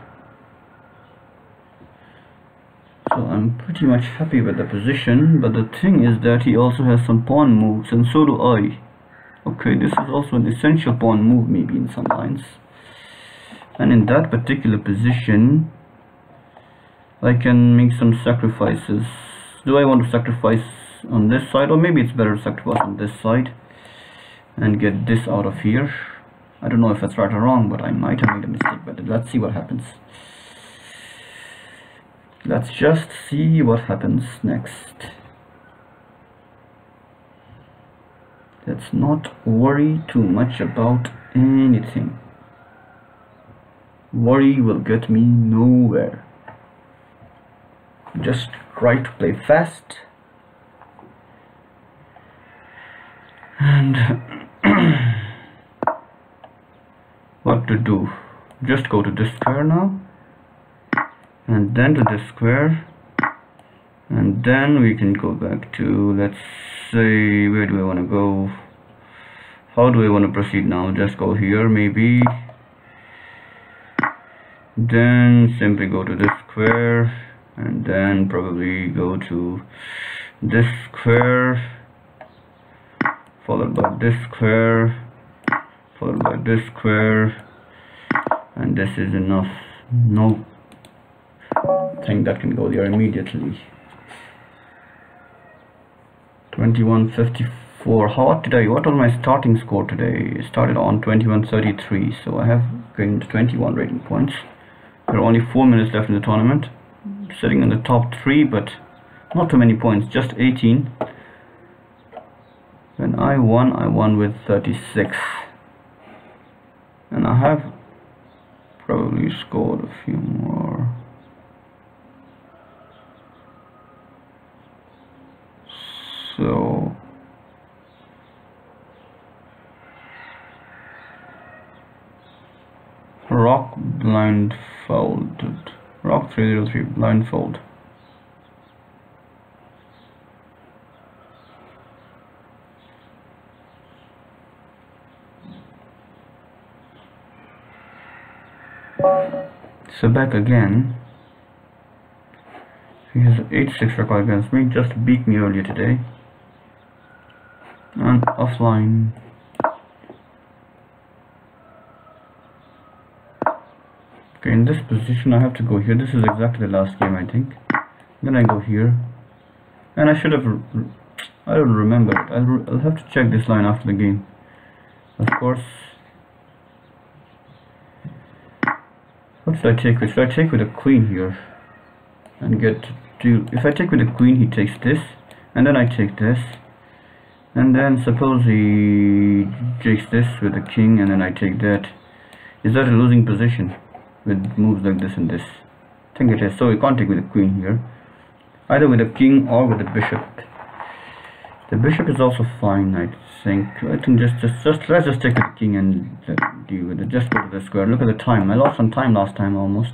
So I'm pretty much happy with the position, but the thing is that he also has some pawn moves, and so do I. Okay, this is also an essential pawn move maybe in some lines. And in that particular position, I can make some sacrifices. Do I want to sacrifice on this side, or maybe it's better to sacrifice on this side and get this out of here? I don't know if that's right or wrong, but I might have made a mistake, but let's see what happens. Let's just see what happens next. Let's not worry too much about anything. Worry will get me nowhere. Just try to play fast. And what to do? Just go to this square now, and then to this square, and then we can go back to, let's say, where do I want to go? How do I want to proceed now? Just go here maybe, then simply go to this square, and then probably go to this square, followed by this square, followed by this square, and this is enough. No thing that can go there immediately. 2154. What was my starting score today? It started on 2133, so I have gained 21 rating points. There are only 4 minutes left in the tournament. Sitting in the top 3, but not too many points, just 18. When I won with 36, and I have probably scored a few more. So rock blindfolded, rock 303 blindfold. So back again. He has 8-6 record against me, just beat me earlier today. offline. Okay, in this position I have to go here. This is exactly the last game, I think. Then I go here, and I should have, I don't remember it. I'll have to check this line after the game, of course. What should I take with? Should I take with a queen here and get to, if I take with a queen, he takes this, and then I take this, and then suppose he takes this with the king, and then I take that. Is that a losing position with moves like this and this? I think it is. So we can't take with the queen here, either with the king or with the bishop. The bishop is also fine, I think. I think just let's just take the king and deal with it. Just go to the square. Look at the time. I lost some time last time almost.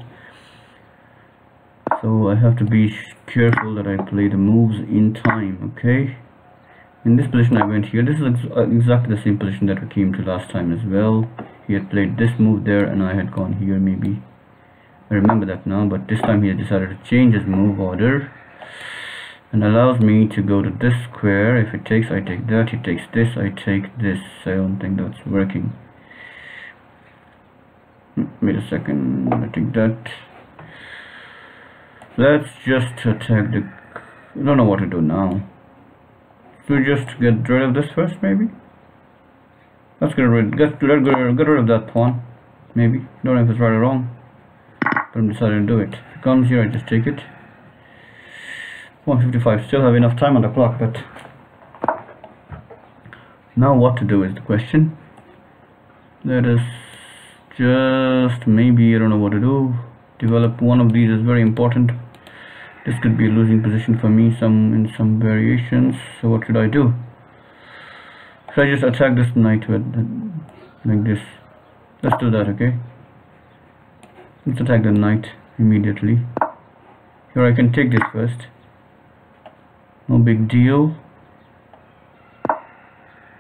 So I have to be careful that I play the moves in time, okay? In this position I went here. This is exactly the same position that we came to last time as well. He had played this move there and I had gone here maybe. I remember that now, but this time he had decided to change his move order and allows me to go to this square. If it takes, I take that. He takes this, I take this. I don't think that's working. Wait a second, I take that. Let's just attack the, I don't know what to do now. Should we just get rid of this first maybe? Let's get rid of that pawn, maybe. Don't know if it's right or wrong, but I'm deciding to do it. If it comes here, I just take it. 1:55, still have enough time on the clock, but now what to do is the question. Let us just, maybe, I don't know what to do. Develop one of these is very important. This could be a losing position for me in some variations. So what should I do? Should I just attack this knight with like this? Let's do that, okay? Let's attack the knight immediately. Here I can take this first. No big deal.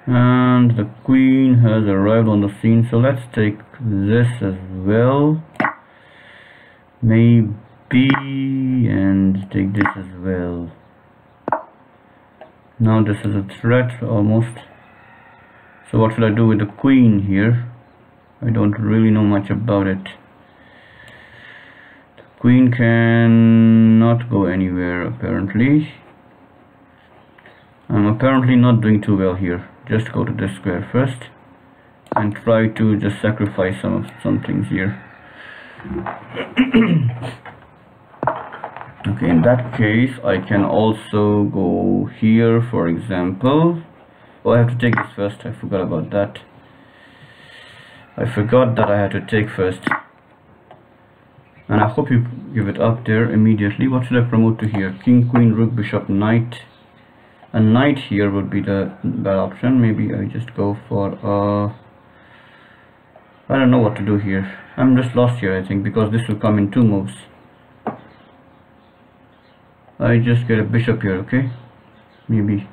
And the queen has arrived on the scene, so let's take this as well. Maybe, and take this as well. Now this is a threat almost. So what should I do with the queen here? I don't really know much about it. The queen cannot go anywhere apparently. I'm apparently not doing too well here. Just go to this square first and try to just sacrifice some things here. Okay, in that case I can also go here, for example. Oh, I have to take this first. I forgot about that. I forgot that I had to take first. And I hope you give it up there immediately. What should I promote to here? King, queen, rook, bishop, knight. A knight here would be the bad option. Maybe I just go for I don't know what to do here. I'm just lost here, I think, because this will come in two moves. I just get a bishop here, okay? Maybe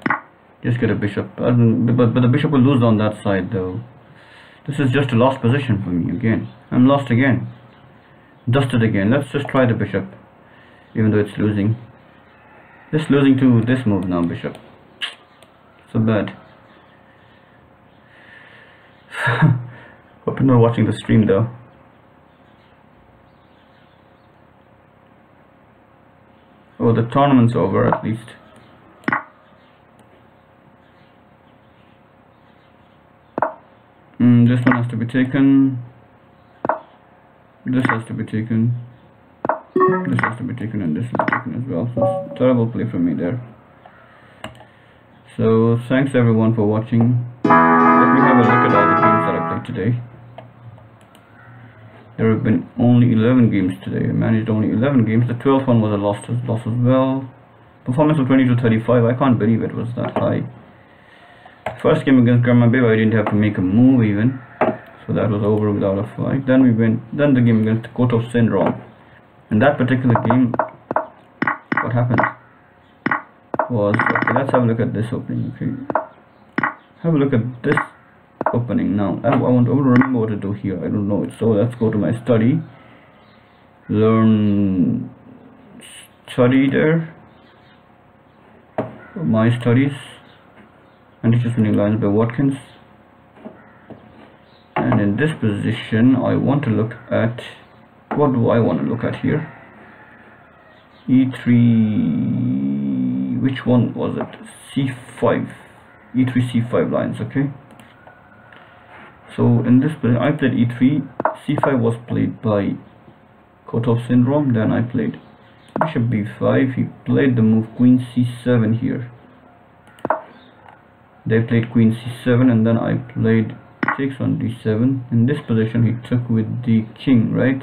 just get a bishop, but the bishop will lose on that side though. This is just a lost position for me again. I'm lost again, dusted again. Let's just try the bishop, even though it's losing. Just losing to this move now, bishop. So bad. Hope you're not watching the stream though. Oh, the tournament's over at least. This one has to be taken. This has to be taken. This has to be taken, and this will be taken as well. So it's a terrible play from me there. So thanks everyone for watching. Let me have a look at all the games that I played today. There have been only 11 games today. I managed only 11 games. The 12th one was a loss as well. Performance of 22-35. I can't believe it was that high. First game against Grandma Babe, I didn't have to make a move even, so that was over without a fight. Then the game against Kotov Syndrome. In that particular game, what happened was, okay, let's have a look at this opening. Okay, have a look at this opening now. I want to remember what to do here. I don't know it, so let's go to my study. Learn study there. My studies. Antichess Winning Lines by Watkins. And in this position I want to look at, what do I want to look at here? E3, which one was it? C5, E3 C5 lines. Okay, so in this position I played E3, C5 was played by Kotov syndrome. Then I played Bishop B5. He played the move Queen C7 here. They played Queen C7, and then I played takes on D7. In this position he took with the king, right?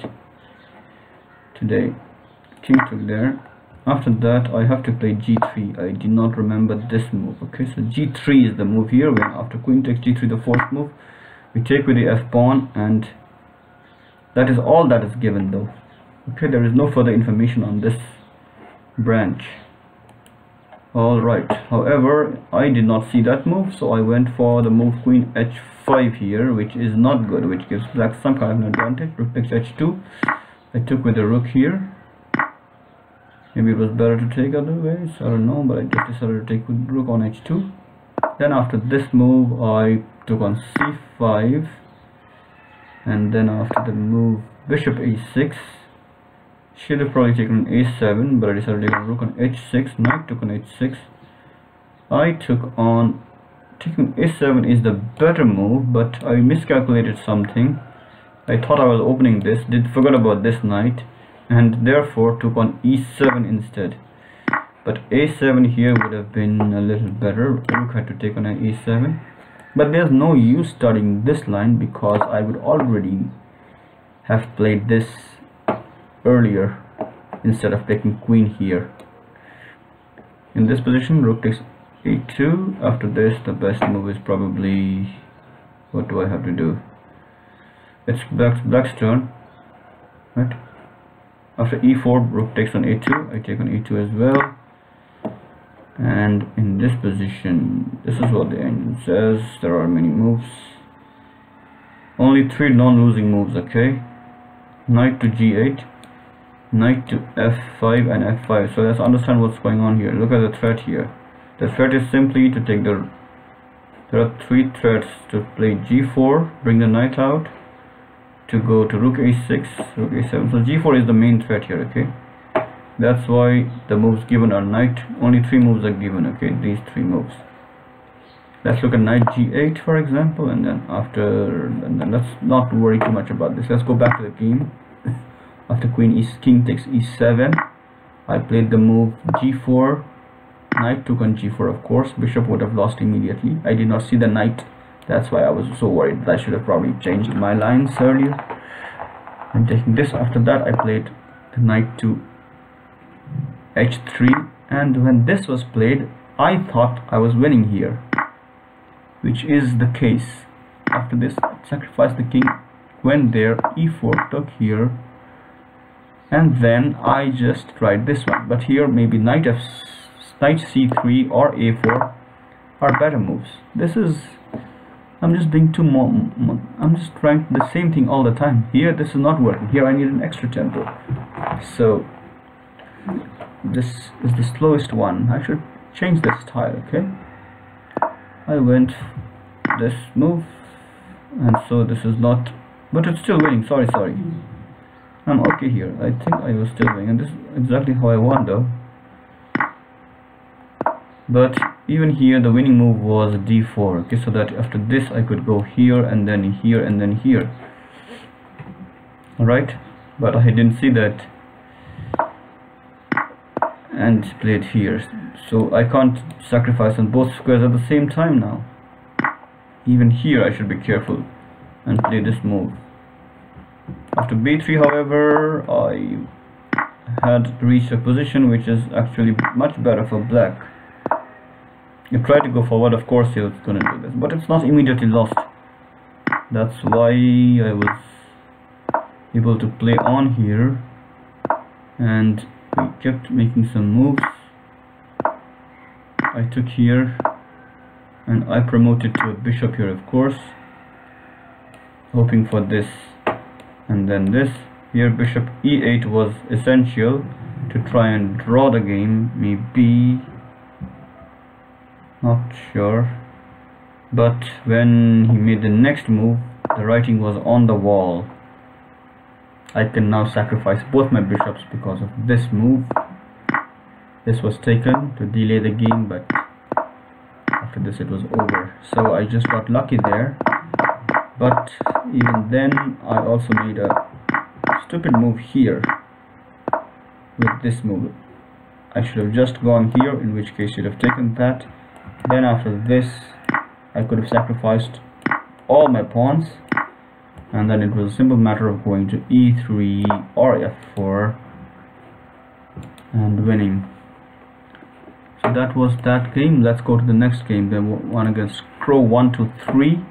Today king took there. After that I have to play G3. I did not remember this move. Okay, so G3 is the move here. When after queen takes G3, the fourth move, we take with the F pawn, and that is all that is given though. Okay, there is no further information on this branch. Alright, however, I did not see that move, so I went for the move Queen H5 here, which is not good, which gives black some kind of an advantage. Rook takes H2. I took with the rook here. Maybe it was better to take otherwise, I don't know, but I just decided to take with rook on H2. Then after this move I took on C5, and then after the move Bishop A6. Should have probably taken A7, but I decided to take on rook on H6. Knight took on H6. I took on, taking A7 is the better move, but I miscalculated something. I thought I was opening this, forgot about this knight, and therefore took on E7 instead. But A7 here would have been a little better. Rook had to take on an A7, but there's no use starting this line because I would already have played this earlier instead of taking queen here. In this position rook takes A2. After this the best move is probably, what do I have to do? It's black's turn, right? After E4 rook takes on A2. I take on A2 as well. And in this position, this is what the engine says. There are many moves, only 3 non-losing moves. Okay, knight to G8, knight to F5 and F5. So let's understand what's going on here. Look at the threat here. The threat is simply to take the, there are 3 threats: to play G4, bring the knight out, to go to rook A6, rook A7. So G4 is the main threat here. Okay, that's why the moves given are knight, only 3 moves are given. Okay, these 3 moves. Let's look at knight G8 for example, and then let's not worry too much about this. Let's go back to the game. After king takes E7, I played the move G4. Knight took on G4, of course. Bishop would have lost immediately. I did not see the knight, that's why I was so worried. I should have probably changed my lines earlier. I'm taking this. After that I played the knight to H3, and when this was played I thought I was winning here, which is the case. After this I sacrificed the king, went there, E4, took here, and then I just tried this one. But here maybe knight C3 or A4 are better moves. This is, I'm just being too I'm just trying the same thing all the time. Here this is not working. Here I need an extra tempo. So this is the slowest one. I should change the style. Okay, I went this move, and so this is not, but it's still winning. Sorry, I'm okay here. I think I was still winning, and this is exactly how I won though. But even here the winning move was D4. Okay, so that after this I could go here and then here and then here. Alright, but I didn't see that and played here, so I can't sacrifice on both squares at the same time now. Even here I should be careful and play this move. After B3 however, I had reached a position which is actually much better for black. You try to go forward, of course he's gonna do this, but it's not immediately lost. That's why I was able to play on here, and we kept making some moves. I took here and I promoted to a bishop here, of course, hoping for this, and then this. Here bishop E8 was essential to try and draw the game, maybe, not sure. But when he made the next move, the writing was on the wall. I can now sacrifice both my bishops because of this move. This was taken to delay the game, but after this it was over. So I just got lucky there. But even then, I also made a stupid move here with this move. I should have just gone here, in which case should have taken that. Then after this, I could have sacrificed all my pawns, and then it was a simple matter of going to e3 or f4 and winning. So that was that game. Let's go to the next game, the one against Crow 123.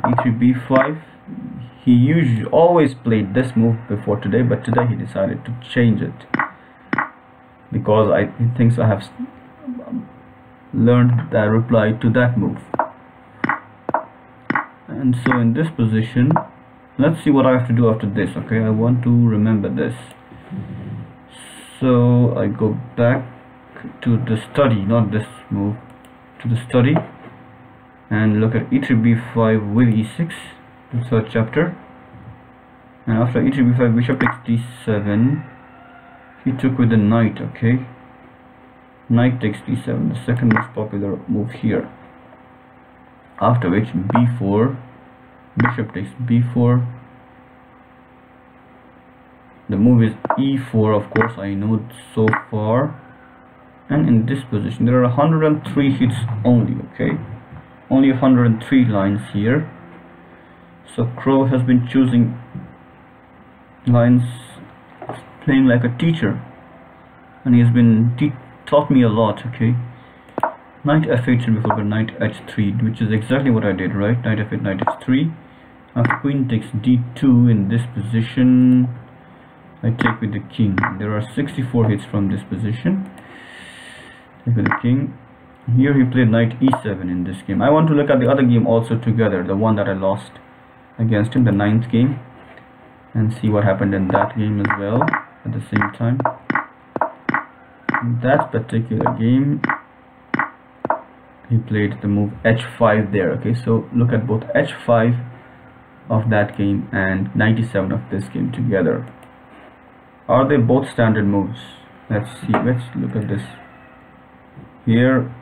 e3 b5. He always played this move before today, but today he decided to change it because he thinks I have learned the reply to that move. And so in this position, let's see what I have to do after this. Okay, I want to remember this. So I go back to the study, not this move, to the study, and look at e3 b5 with e6, the third chapter. And after e3 b5, bishop takes d7. He took with the knight. Okay, knight takes d7, the second most popular move here. After which b4, bishop takes b4. The move is e4, of course, I know it so far. And in this position there are 103 hits only. Okay, only 103 lines here. So Crow has been choosing lines, playing like a teacher, and he has been taught me a lot. Okay, knight f8 should be followed by knight h3, which is exactly what I did, right? Knight f8, knight h3. After queen takes d2, in this position I take with the king. There are 64 hits from this position. Take with the king. Here he played knight e7 in this game. I want to look at the other game also together, the one that I lost against him, the 9th game, and see what happened in that game as well at the same time. In that particular game, he played the move h5 there. Okay, so look at both h5 of that game and 97 of this game together. Are they both standard moves? Let's see, let's look at this. Here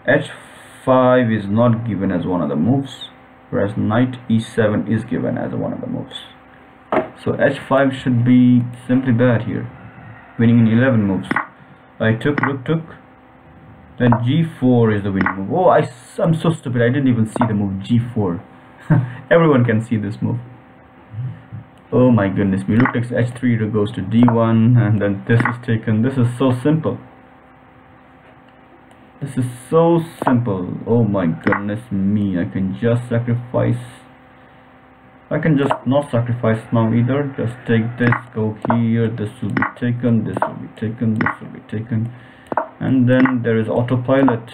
h5 is not given as one of the moves, whereas knight e7 is given as one of the moves. So h5 should be simply bad here, winning in 11 moves. I took, rook took, then g4 is the winning move. Oh, I'm so stupid, I didn't even see the move g4. Everyone can see this move. Oh my goodness me, rook takes h3, rook goes to d1, and then this is taken. This is so simple. This is so simple. Oh my goodness me, I can just sacrifice. I can just not sacrifice now either. Just take this, go here, this will be taken, this will be taken, this will be taken. And then there is autopilot.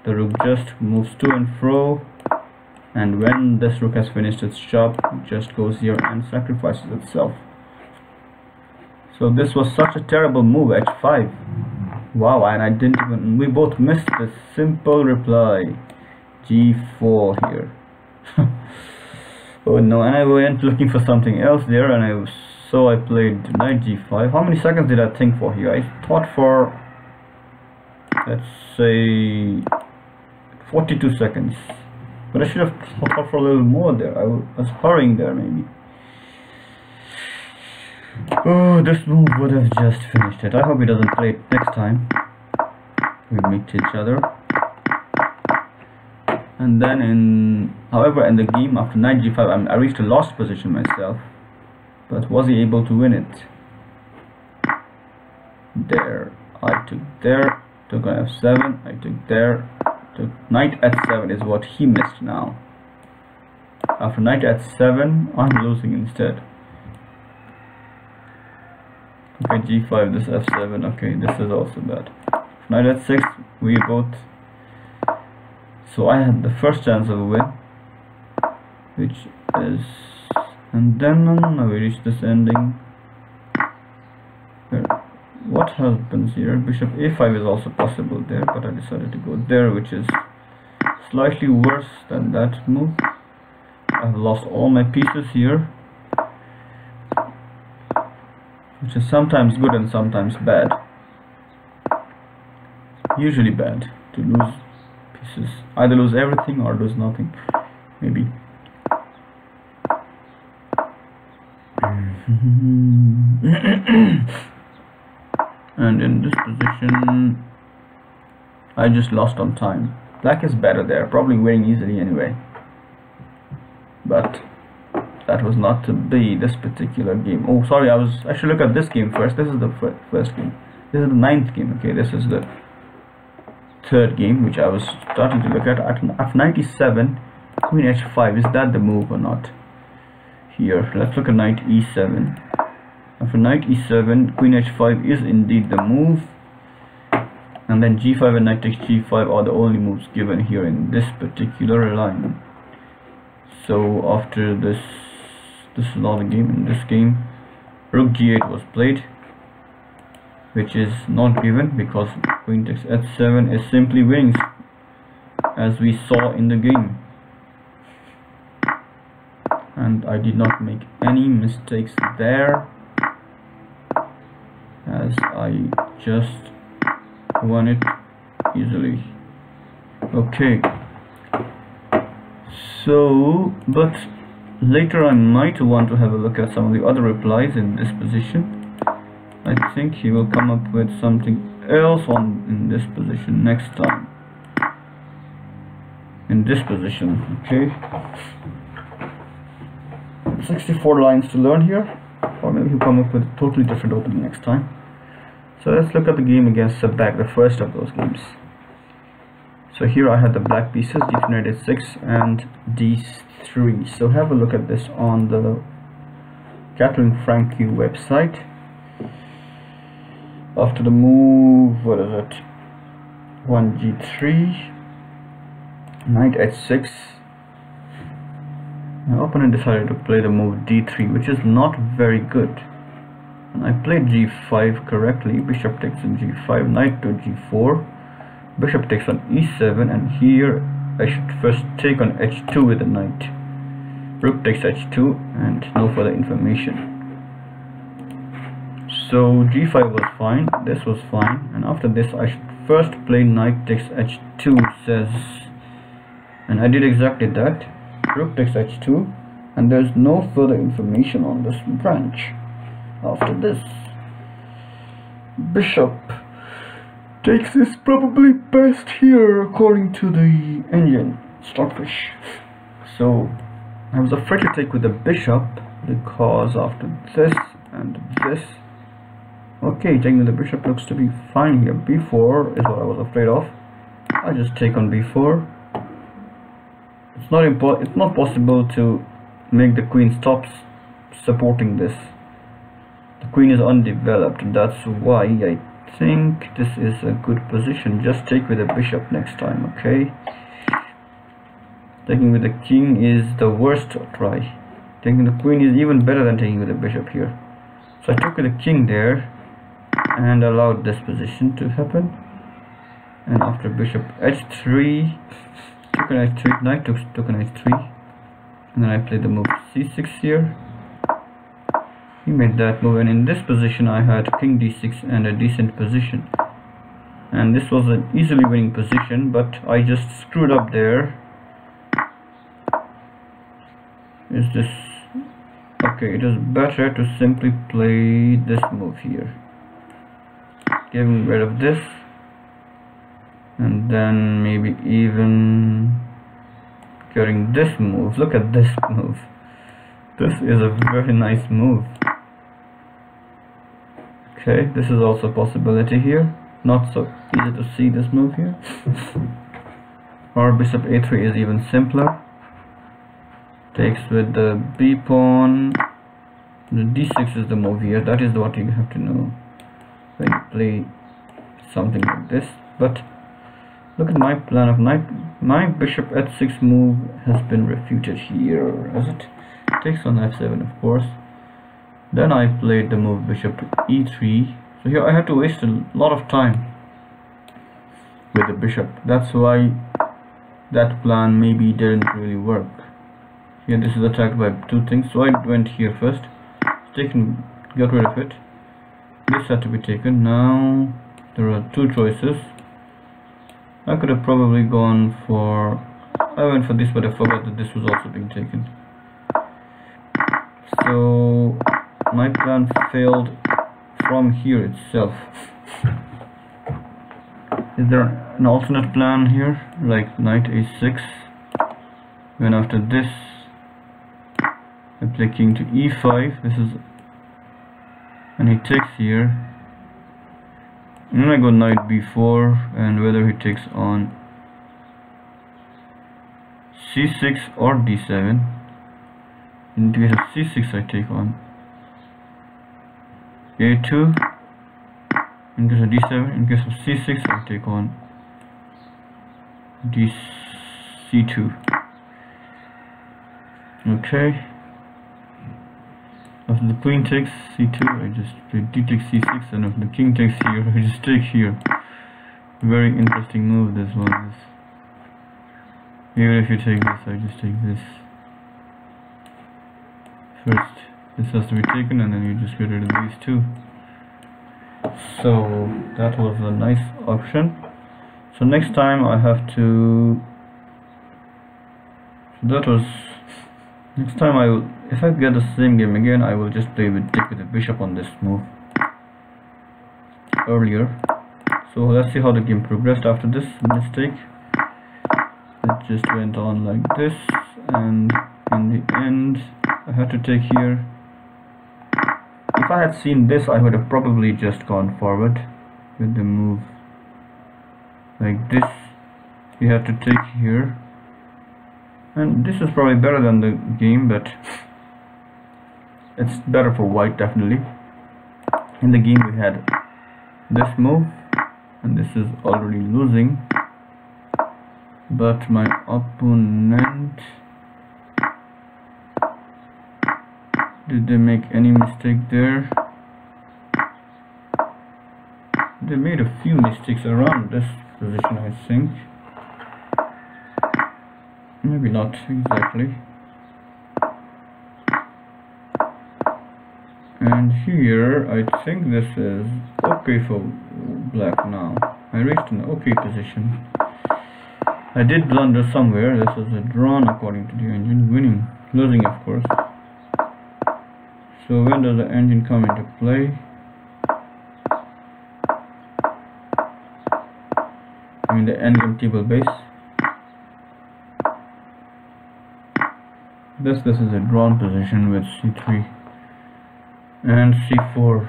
The rook just moves to and fro, and when this rook has finished its job, it just goes here and sacrifices itself. So this was such a terrible move, h5. Wow, and I didn't even, we both missed the simple reply, g4 here. Oh no, and I went looking for something else there, and I played knight g5. How many seconds did I think for here? I thought for, let's say, 42 seconds. But I should have thought for a little more there. I was hurrying there maybe. Oh, this move would have just finished it. I hope he doesn't play it next time we meet each other. And then however, in the game after knight g5, I reached a lost position myself. But was he able to win it? There, I took there, took on f7, I took there, took knight h7 is what he missed now. After knight h7, I'm losing instead. Okay, g5, this f7, okay, this is also bad. Knight h6, we both. So I had the first chance of a win, which is, and then now we reach this ending. What happens here? Bishop a5 is also possible there, but I decided to go there, which is slightly worse than that move. I've lost all my pieces here, which is sometimes good and sometimes bad. Usually bad to lose pieces, either lose everything or lose nothing, maybe. And in this position I just lost on time. Black is better there, probably winning easily anyway, but that was not to be this particular game. Oh sorry, I should look at this game first. This is the first game. This is the 9th game. Okay, this is the 3rd game which I was starting to look at. At 97, queen h5, is that the move or not? Here, let's look at knight e7. After knight e7, queen h5 is indeed the move, and then g5 and knight takes g5 are the only moves given here in this particular alignment. So after this is not a game. In this game, rook g8 was played, which is not given because queen takes h7 is simply winning, as we saw in the game. And I did not make any mistakes there, as I just won it easily. Okay, so but later I might want to have a look at some of the other replies in this position. I think he will come up with something else in this position next time. In this position, okay. 64 lines to learn here, or maybe he'll come up with a totally different opening next time. So let's look at the game against Sabak, the first of those games. So here I had the black pieces, d2 knight h6 and d3. So have a look at this on the Catherine Frankie website. After the move, what is it? 1g3, knight h6. My opponent decided to play the move d3, which is not very good. And I played g5 correctly. Bishop takes on g5, knight to g4, bishop takes on e7, and here I should first take on h2 with the knight. Rook takes h2 and no further information. So g5 was fine, this was fine, and after this I should first play knight takes h2, says, and I did exactly that. Rook takes h2, and there's no further information on this branch. After this, bishop takes is probably best here according to the engine Stockfish. So I was afraid to take with the bishop because after this and this, okay, taking with the bishop looks to be fine here. b4 is what I was afraid of. I just take on b4. It's not possible to make the queen stop supporting this. The queen is undeveloped, that's why I think this is a good position. Just take with the bishop next time, okay? Taking with the king is the worst try. Taking the queen is even better than taking with the bishop here. So I took with the king there and allowed this position to happen. And after bishop h3, took an h3, knight took an h3, and then I played the move c6 here. He made that move, and in this position I had king d6 and a decent position, and this was an easily winning position, but I just screwed up there. Is this okay? It is better to simply play this move here, getting rid of this, and then maybe even getting this move. Look at this move. This is a very nice move. Okay, this is also a possibility here. Not so easy to see this move here. Or bishop a3 is even simpler. Takes with the b pawn. The d6 is the move here. That is what you have to know when you play something like this. But look at my plan of knight. My bishop h6 move has been refuted here, has it? Takes on f7, of course. Then I played the move bishop to e3. So here I had to waste a lot of time with the bishop. That's why that plan maybe didn't really work. Here this is attacked by two things, so I went here first, taken, got rid of it. This had to be taken. Now there are two choices. I could have probably gone for, I went for this, but I forgot that this was also being taken. So my plan failed from here itself. Is there an alternate plan here, like knight a6, when after this I play king to e5, this is, and he takes here, and then I go knight b4, and whether he takes on c6 or d7. In case of c6 I take on a2, in case of d7, in case of c6 I take on c2. Okay, after the queen takes c2, I just play d takes c6, and if the king takes here, I just take here. Very interesting move this one is. Even if you take this, I just take this. First, this has to be taken, and then you just get rid of these two. So that was a nice option. So next time I have to, next time I will, if I get the same game again, I will just play with take with the bishop on this move earlier. So let's see how the game progressed after this mistake. It just went on like this, and in the end I had to take here. If I had seen this, I would have probably just gone forward with the move like this. You have to take here, and this is probably better than the game, but it's better for white definitely. In the game we had this move, and this is already losing, but my opponent, did they make any mistake there? They made a few mistakes around this position, I think. Maybe not exactly. And here I think this is okay for black now. I reached an okay position. I did blunder somewhere. This is a drawn according to the engine, winning, losing of course. So when does the engine come into play? I mean the endgame table base. This is a drawn position with c3 and c4.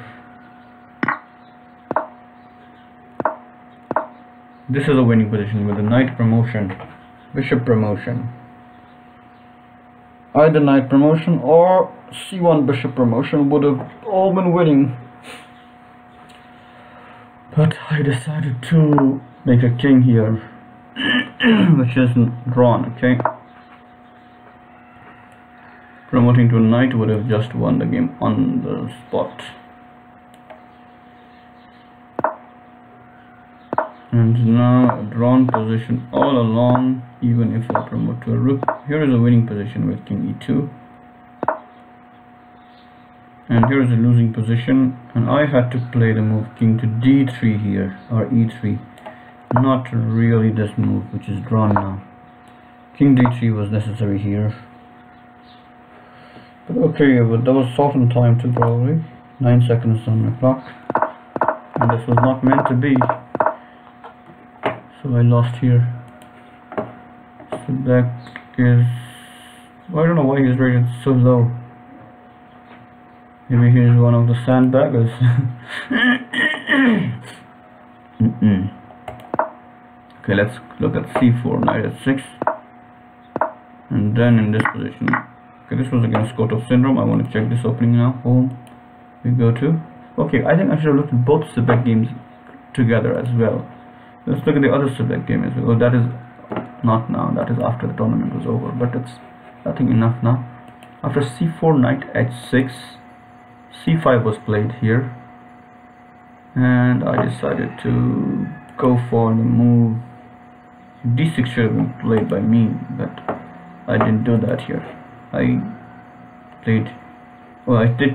This is a winning position with the knight promotion, bishop promotion. Either knight promotion or c1 bishop promotion would have all been winning. But I decided to make a king here, which isn't drawn, okay? Promoting to a knight would have just won the game on the spot. And now a drawn position all along, even if I promote to a rook. Here is a winning position with king e2. And here is a losing position, and I had to play the move king to d3 here, or e3. Not really this move, which is drawn now. King d3 was necessary here. But okay, but that was softened time too probably. 9 seconds on my clock. And this was not meant to be. So I lost here. So that is, I don't know why he's rated so low. Maybe he's one of the sandbaggers. Okay, let's look at c4, knight at 6. And then in this position. Okay, this was against Skotov syndrome. I want to check this opening now. Home we go to. Okay, I think I should have looked at both Sebek games together as well. Let's look at the other Sebek game as well. Oh, that is not now, that is after the tournament was over, but it's I think enough now. After c4, knight h6, c5 was played here, and I decided to go for the move d6 should have been played by me, but I didn't do that here. I did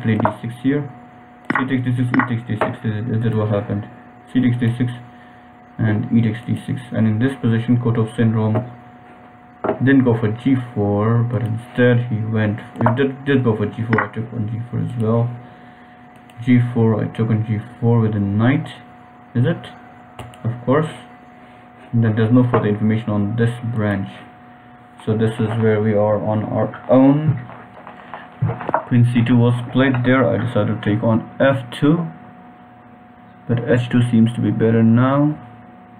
play d6 here. C takes d6, e takes d6. This is what happened. C takes d6 and e takes d6. And in this position, Kotov syndrome didn't go for g4, but instead he did go for g4. I took on g4 as well. g4, I took on g4 with a knight. Is it? Of course. And then there's no further information on this branch. So this is where we are on our own. Queen c2 was played there. I decided to take on f2, but h2 seems to be better now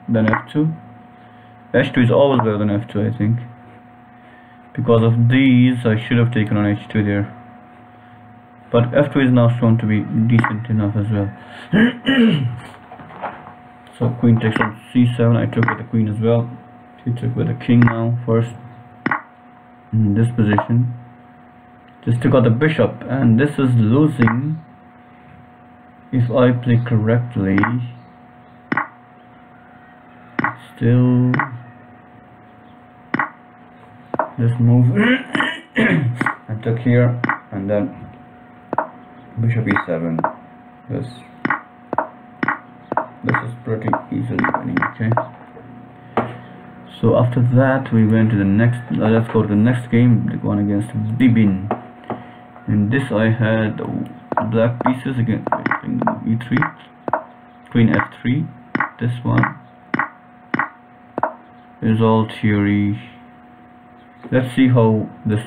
than f2. h2 is always better than f2, I think. Because of these, I should have taken on h2 there, but f2 is now shown to be decent enough as well. So queen takes on c7. I took with the queen as well. He took with the king now first. In this position, just took out the bishop, and this is losing if I play correctly. Still, this move I took here, and then bishop e7. This is pretty easily winning. Okay, so after that we went to the next, let's go to the next game, the one against Bibin. In this I had black pieces again, e3, queen f3. This one is all theory. Let's see how this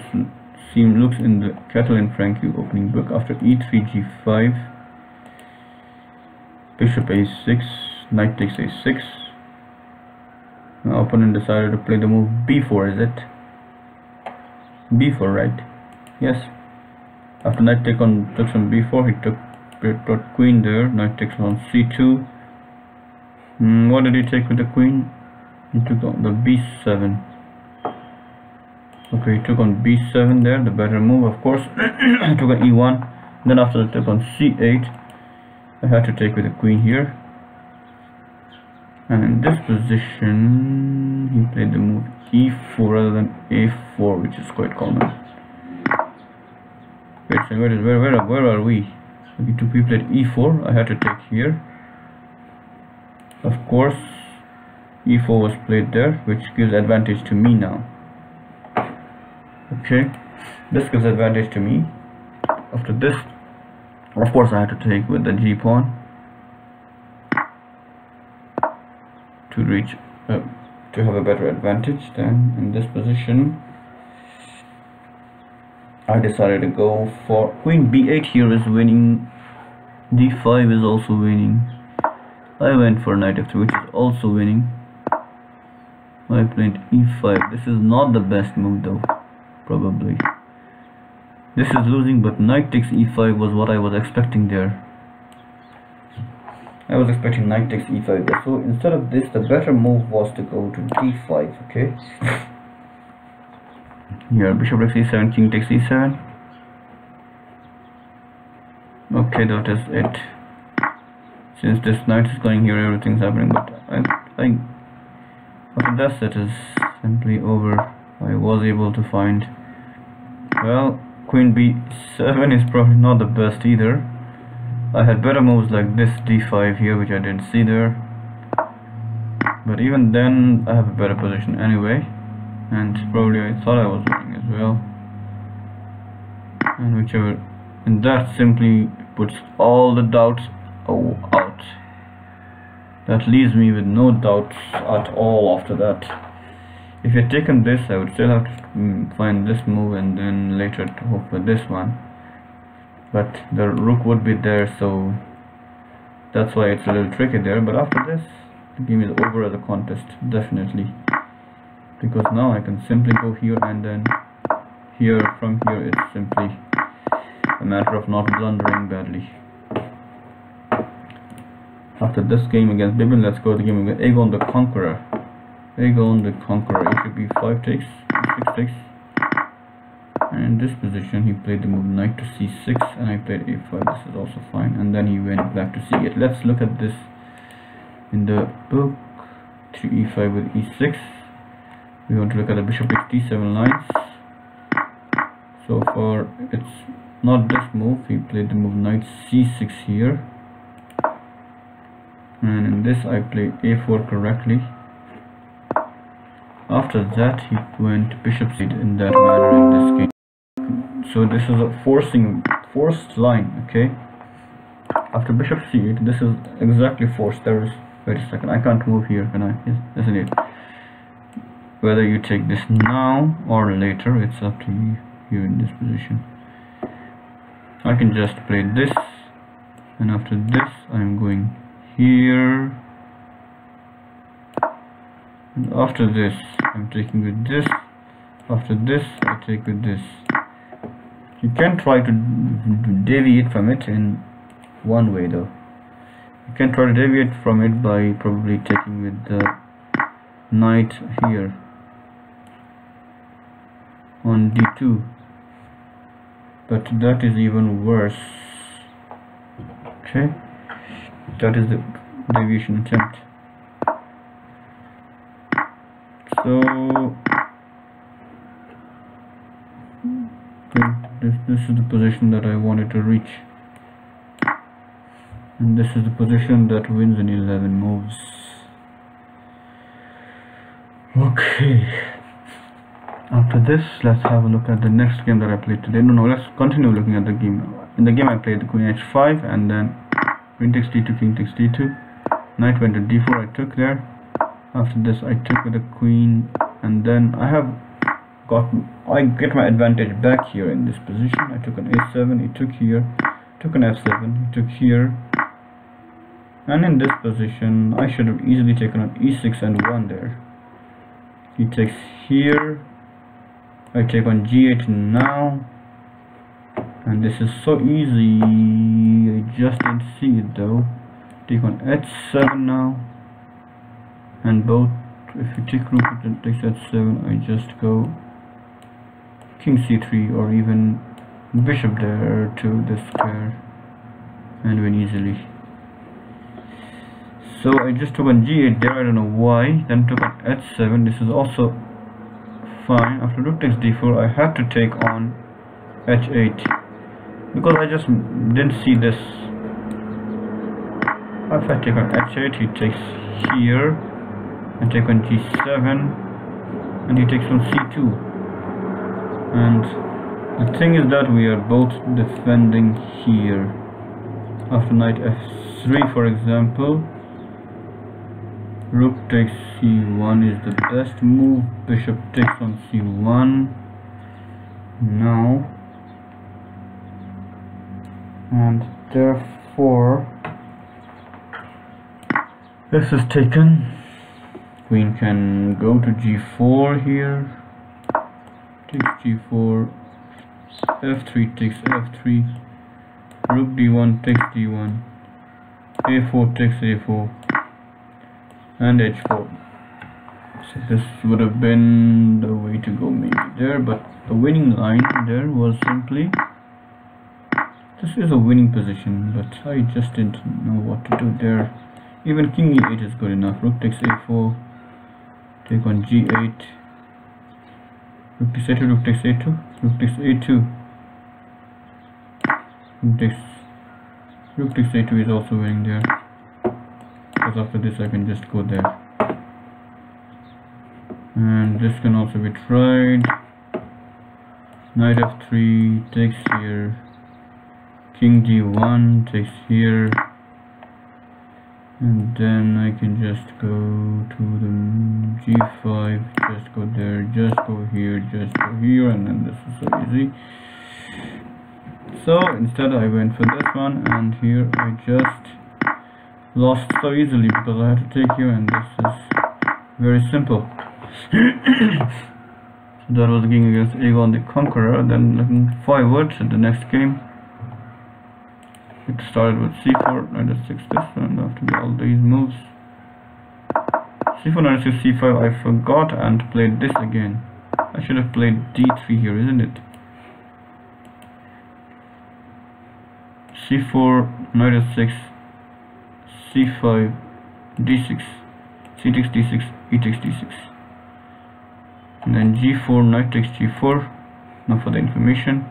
scene looks in the Catalan Frankie opening book. After e3, g5, bishop a6, knight takes a6. My opponent decided to play the move b4. Is it b4, right? Yes. After knight took on b4, he took queen there. Knight takes on c2. What did he take with the queen? He took on the b7. Okay, he took on b7 there, the better move, of course. I took on e1. Then after the took on c8, I had to take with the queen here. And in this position, he played the move e4 rather than a4, which is quite common. Wait, so where are we? We played e4. I had to take here. Of course, e4 was played there, which gives advantage to me now. Okay, this gives advantage to me. After this, of course, I had to take with the g pawn to reach to have a better advantage. Then in this position, I decided to go for queen b8. Here is winning. d5 is also winning. I went for knight f3, which is also winning. I played e5. This is not the best move though. Probably this is losing, but knight takes e5 was what I was expecting there. I was expecting knight takes e5 there. So instead of this, the better move was to go to d5. Okay. Here bishop takes e7, king takes e7. Okay, that is it. Since this knight is going here, everything's happening, but I after that it is simply over. I was able to find, well, queen b7 is probably not the best either. I had better moves like this d5 here, which I didn't see there, but even then I have a better position anyway, and probably I thought I was winning as well. And whichever, and that simply puts all the doubts out. That leaves me with no doubts at all after that. If you had taken this, I would still have to find this move and then later to hope for this one. But the rook would be there, so that's why it's a little tricky there. But after this, the game is over as a contest, definitely. Because now I can simply go here and then here. From here it's simply a matter of not blundering badly. After this game against Bibin, let's go to the game against Aegon the Conqueror. Aegon the Conqueror, it should be 5 takes, 6 takes. And in this position he played the move knight to c6 and I played a5. This is also fine, and then he went black to c8. Let's look at this in the book. 3e5 with e6. We want to look at the bishop takes d7 lines. So far it's not this move. He played the move knight c6 here, and in this I played a4 correctly. After that he went bishop c8 in that manner in this game. So this is a forced line, okay? After bishop c8, this is exactly forced. There is, wait a second, I can't move here, can I? Yes, isn't it? Whether you take this now or later, it's up to you here in this position. I can just play this, and after this I'm going here, and after this I'm taking with this. After this I take with this. You can try to deviate from it in one way though. You can try to deviate from it by probably taking with the knight here on d2, but that is even worse. Okay, that is the deviation attempt. So this is the position that I wanted to reach, and this is the position that wins in 11 moves. Okay, after this let's have a look at the next game that I played today. No, let's continue looking at the game. In the game I played the queen h5, and then queen takes d2, king takes d2, knight went to d4, I took there. After this I took with the queen, and then I get my advantage back here in this position. I took an a7, he took here, took an f7, he took here, and in this position I should have easily taken on e6 and won there. He takes here, I take on g8 now, and this is so easy, I just didn't see it though. Take on h7 now, and both, if you take rook it takes h7, I just go king c3 or even bishop there to the square and win easily. So I just took on g8 there, I don't know why, then took on h7, this is also fine. After rook takes d4 I have to take on h8 because I just didn't see this. If I take on h8, he takes here, I take on g7, and he takes on c2. And the thing is that we are both defending here. After knight f3, for example, rook takes c1 is the best move. Bishop takes on c1 now, and therefore this is taken. Queen can go to g4 here, takes g4, f3 takes f3, rook d1 takes d1, a4 takes a4, and h4. So this would have been the way to go maybe there, but the winning line there was simply, this is a winning position, but I just didn't know what to do there. Even king e8 is good enough. Rook takes a4, take on g8, rook takes a2, rook takes a2, rook takes a2, rook takes a2 is also winning there, because after this I can just go there, and this can also be tried. Knight f3 takes here, king d1 takes here, and then I can just go to the g5, just go there, just go here, and then this is so easy. So instead I went for this one, and here I just lost so easily because I had to take here, and this is very simple. So that was the game against Aegon the Conqueror. Then looking forward to the next game, it started with c4, knight f6 this, and after all these moves, c4, knight f6, c5, I forgot and played this again. I should have played d3 here, isn't it? c4, knight f6, c5, d6, c takes d6, e takes d6. and then g4, knight takes g4. Now for the information,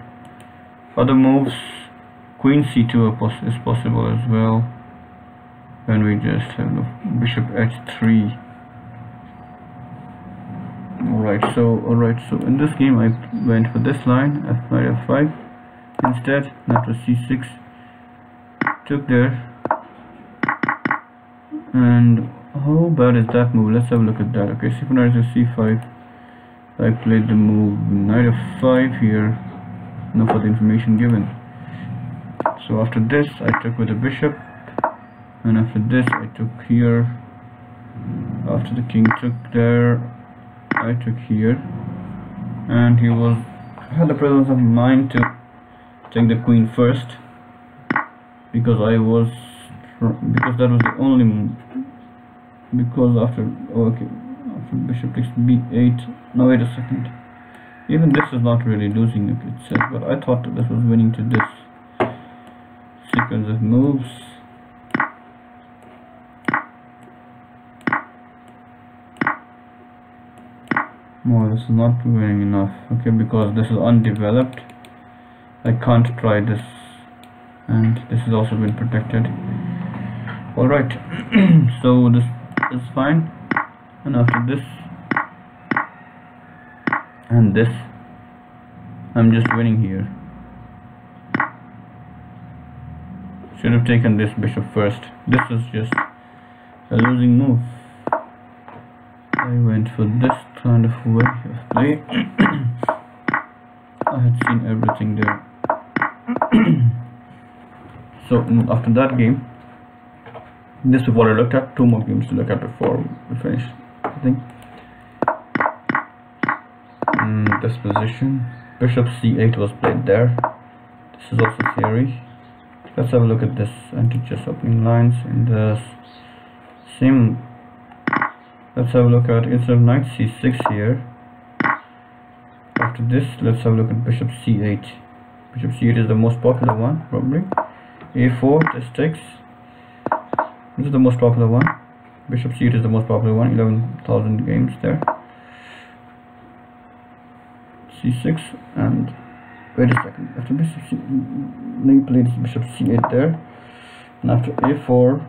other moves, queen c2 is possible as well, when we just have the bishop h3. Alright, so in this game I went for this line, f5, f5 instead, and after c6 took there. And how bad is that move? Let's have a look at that. Okay, c4 knight is c5. I played the move knight f5 here. Now for the information given. So after this I took with the bishop, and after this I took here. After the king took there, I took here, and he had the presence of mind to take the queen first, because that was the only move. Because after bishop takes b8. Now wait a second, even this is not really losing, it says, but I thought that this was winning to this sequence of moves. No, this is not winning enough, okay, because this is undeveloped. I can't try this, and this has also been protected. Alright, so this is fine, and after this and this, I'm just winning here. Should have taken this bishop first. This is just a losing move. I went for this kind of way of play. I had seen everything there. So after that game, this is what I looked at. 2 more games to look at before we finish, I think. This position, bishop c8 was played there. This is also theory. Let's have a look at this anti-chess opening lines in the same. Let's have a look at, instead of knight c6 here, after this let's have a look at bishop c8. Bishop c8 is the most popular one, probably. a4, this takes. This is the most popular one. Bishop c8 is the most popular one, 11,000 games there. c6, and wait a second, after bishop c8, played bishop c8 there, and after a4,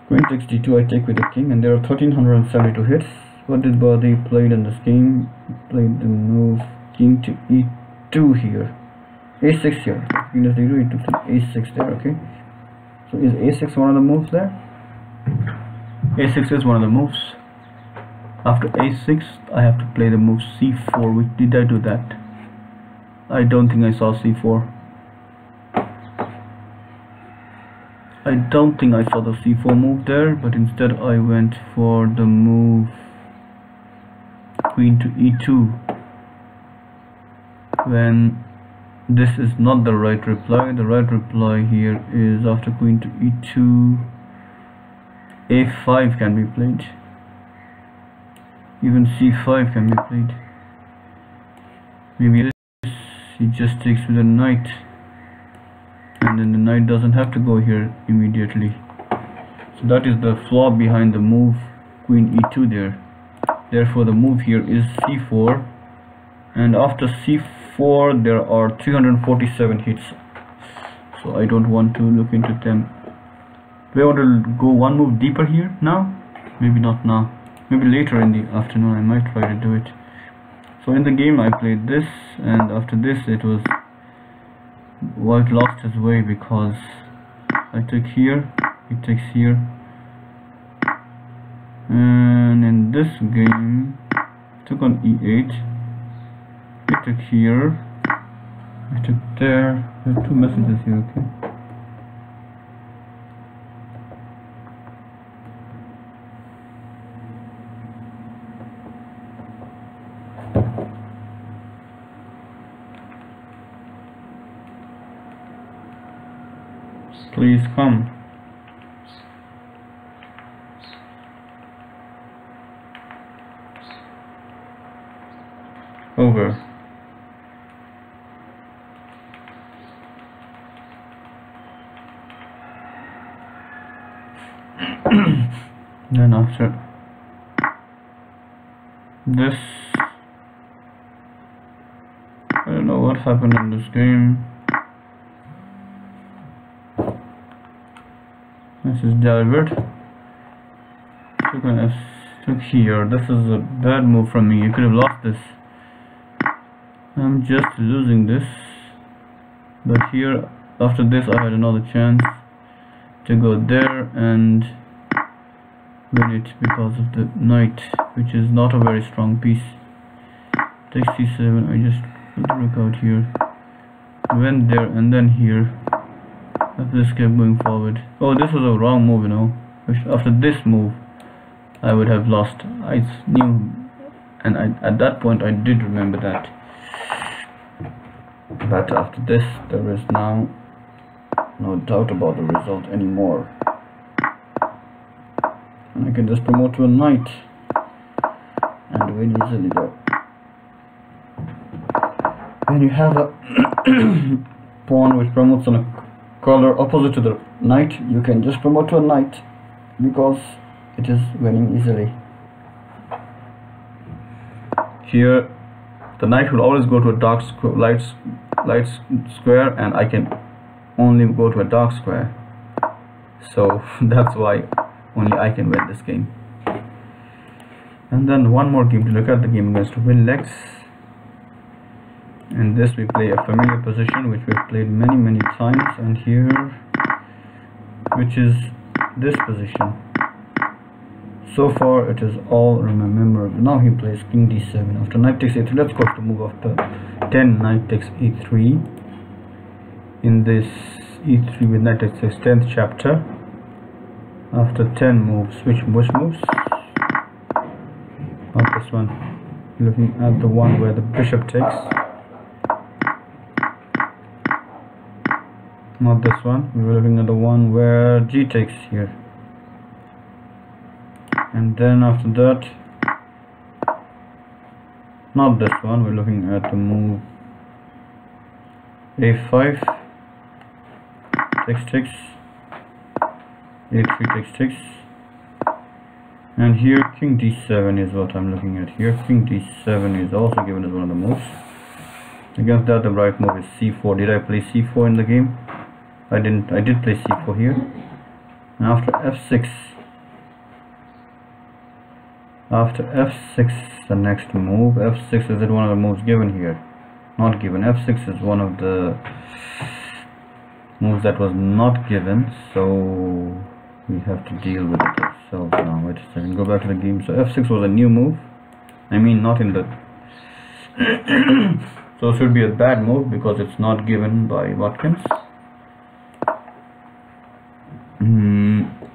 queen takes d2, I take with the king, and there are 1372 hits. What did Badi played in this game? He played the move king to e2 here, a6 here. King does d2, he took a6 there. Okay, so is a6 one of the moves there? a6 is one of the moves. After a6 I have to play the move c4. Did I do that? I don't think I saw c4. I don't think I saw the c4 move there, but instead I went for the move queen to e2, when this is not the right reply. The right reply here is after queen to e2, a5 can be played. Even c5 can be played. Maybe this, he just takes with a knight, and then the knight doesn't have to go here immediately. So that is the flaw behind the move queen e2 there. Therefore the move here is c4, and after c4 there are 347 hits, so I don't want to look into them. Do I want to go one move deeper here now? Maybe not now, maybe later in the afternoon I might try to do it. So in the game I played this, and after this it was White lost his way because I took here, he takes here, and in this game took on e8, he took here, I took there. There are 2 messages here, okay. Please come. Over. Then after this I don't know what happened in this game. This is delivered. Took here. This is a bad move from me. You could have lost this. I'm just losing this. But here, after this, I had another chance to go there and win it because of the knight, which is not a very strong piece. Takes c7. I just put the rook out here. Went there and then here. After this kept going forward. Oh, this was a wrong move, you know. After this move, I would have lost. I knew, and at that point I did remember that. But after this, there is now no doubt about the result anymore. And I can just promote to a knight and win easily though. When you have a pawn which promotes on a color opposite to the knight, you can just promote to a knight because it is winning easily. Here the knight will always go to a dark light square, and I can only go to a dark square, so that's why only I can win this game. And then one more game to look at, the game against Win Lex. In this we play a familiar position which we've played many times, and here, which is this position. So far it is all memorable. Now he plays king d7. After knight takes a3, let's go to the move after 10. Knight takes e3. In this e3 with knight takes 10th chapter. After 10 moves, which moves? Not this one. Looking at the one where the bishop takes. Not this one. We were looking at the one where g takes here. And then after that, not this one, we're looking at the move a5 takes takes, a3 takes takes, and here king d7 is what I'm looking at here. King d7 is also given as one of the moves. Against that, the right move is c4. Did I play c4 in the game? I didn't. I did play c4 here. And after f6, the next move, f6, is it one of the moves given here? Not given. F6 is one of the moves that was not given, so we have to deal with it ourselves now. Wait a second, go back to the game. So f6 was a new move. I mean, not in the so it should be a bad move because it's not given by Watkins.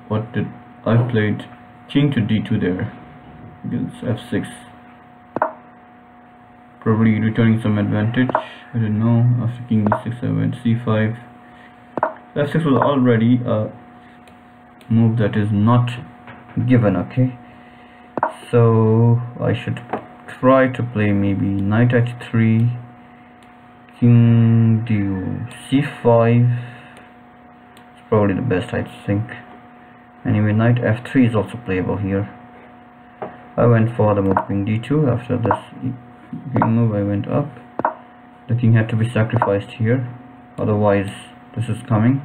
What did I played? King to d2 there against f6, probably returning some advantage. I don't know. After king e6 I went c5. f6 was already a move that is not given. Okay, so I should try to play maybe knight h3, king d c5. It's probably the best, I think. Anyway, knight f3 is also playable here. I went for the move king d2. After this king move I went up. The king had to be sacrificed here, otherwise this is coming.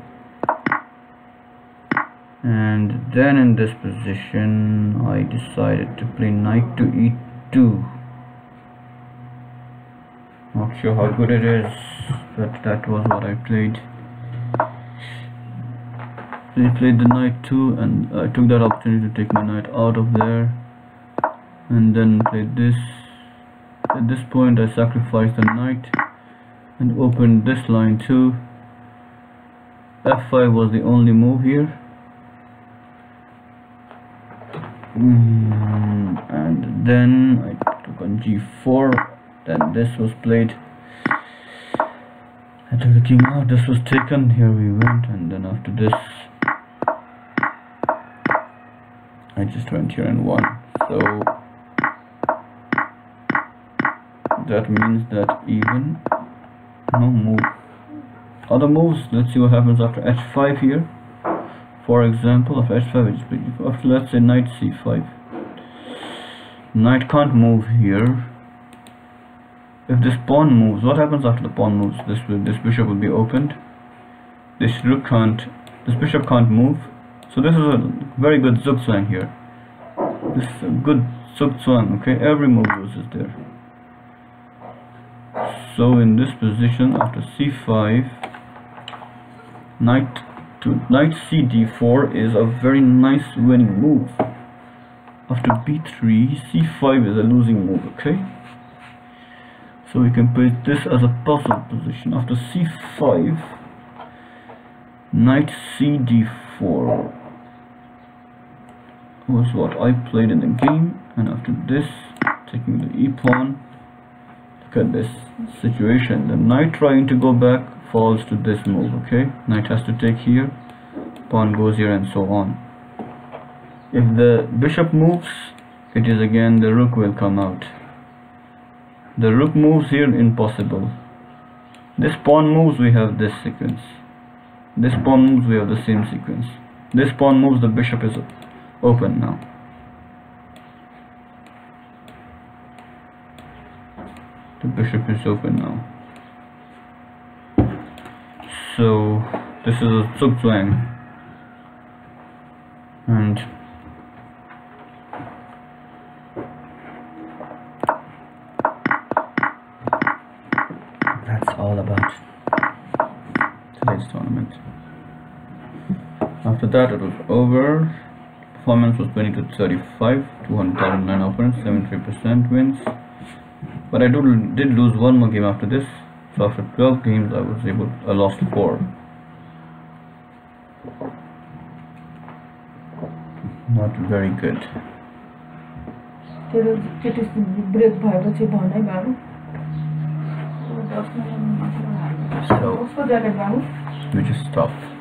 And then in this position I decided to play knight to e2. Not sure how good it is, but that was what I played. He played the knight too, and I took that opportunity to take my knight out of there, and then played this. At this point I sacrificed the knight and opened this line too. f5 was the only move here, and then I took on g4. Then this was played. I took the king out, this was taken, here we went, and then after this I just went here and won. So that means that even no move. Other moves, let's see what happens after h5 here. For example, after h5, after let's say knight c5. Knight can't move here. If this pawn moves, what happens after the pawn moves? This bishop will be opened. This bishop can't move. So this is a very good zugzwang here. This is a good zugzwang. Okay, every move loses there. So in this position, after c5, knight c d4 is a very nice winning move. After b3, c5 is a losing move. Okay, so we can put this as a puzzle position. After c5, knight c d4 was what I played in the game, and after this, taking the e pawn. Look at this situation. The knight trying to go back falls to this move. Okay, knight has to take here, pawn goes here, and so on. If the bishop moves, it is again the rook will come out. The rook moves here, impossible. This pawn moves, we have this sequence. This pawn moves, we have the same sequence. This pawn moves, the bishop is open now. The bishop is open now. So this is a zugzwang, and that's all about today's tournament. After that, it was over. Performance was 20-35, 209 opponents, 73% wins. But I did lose one more game after this. So after 12 games, I lost 4. Not very good. So we just stopped.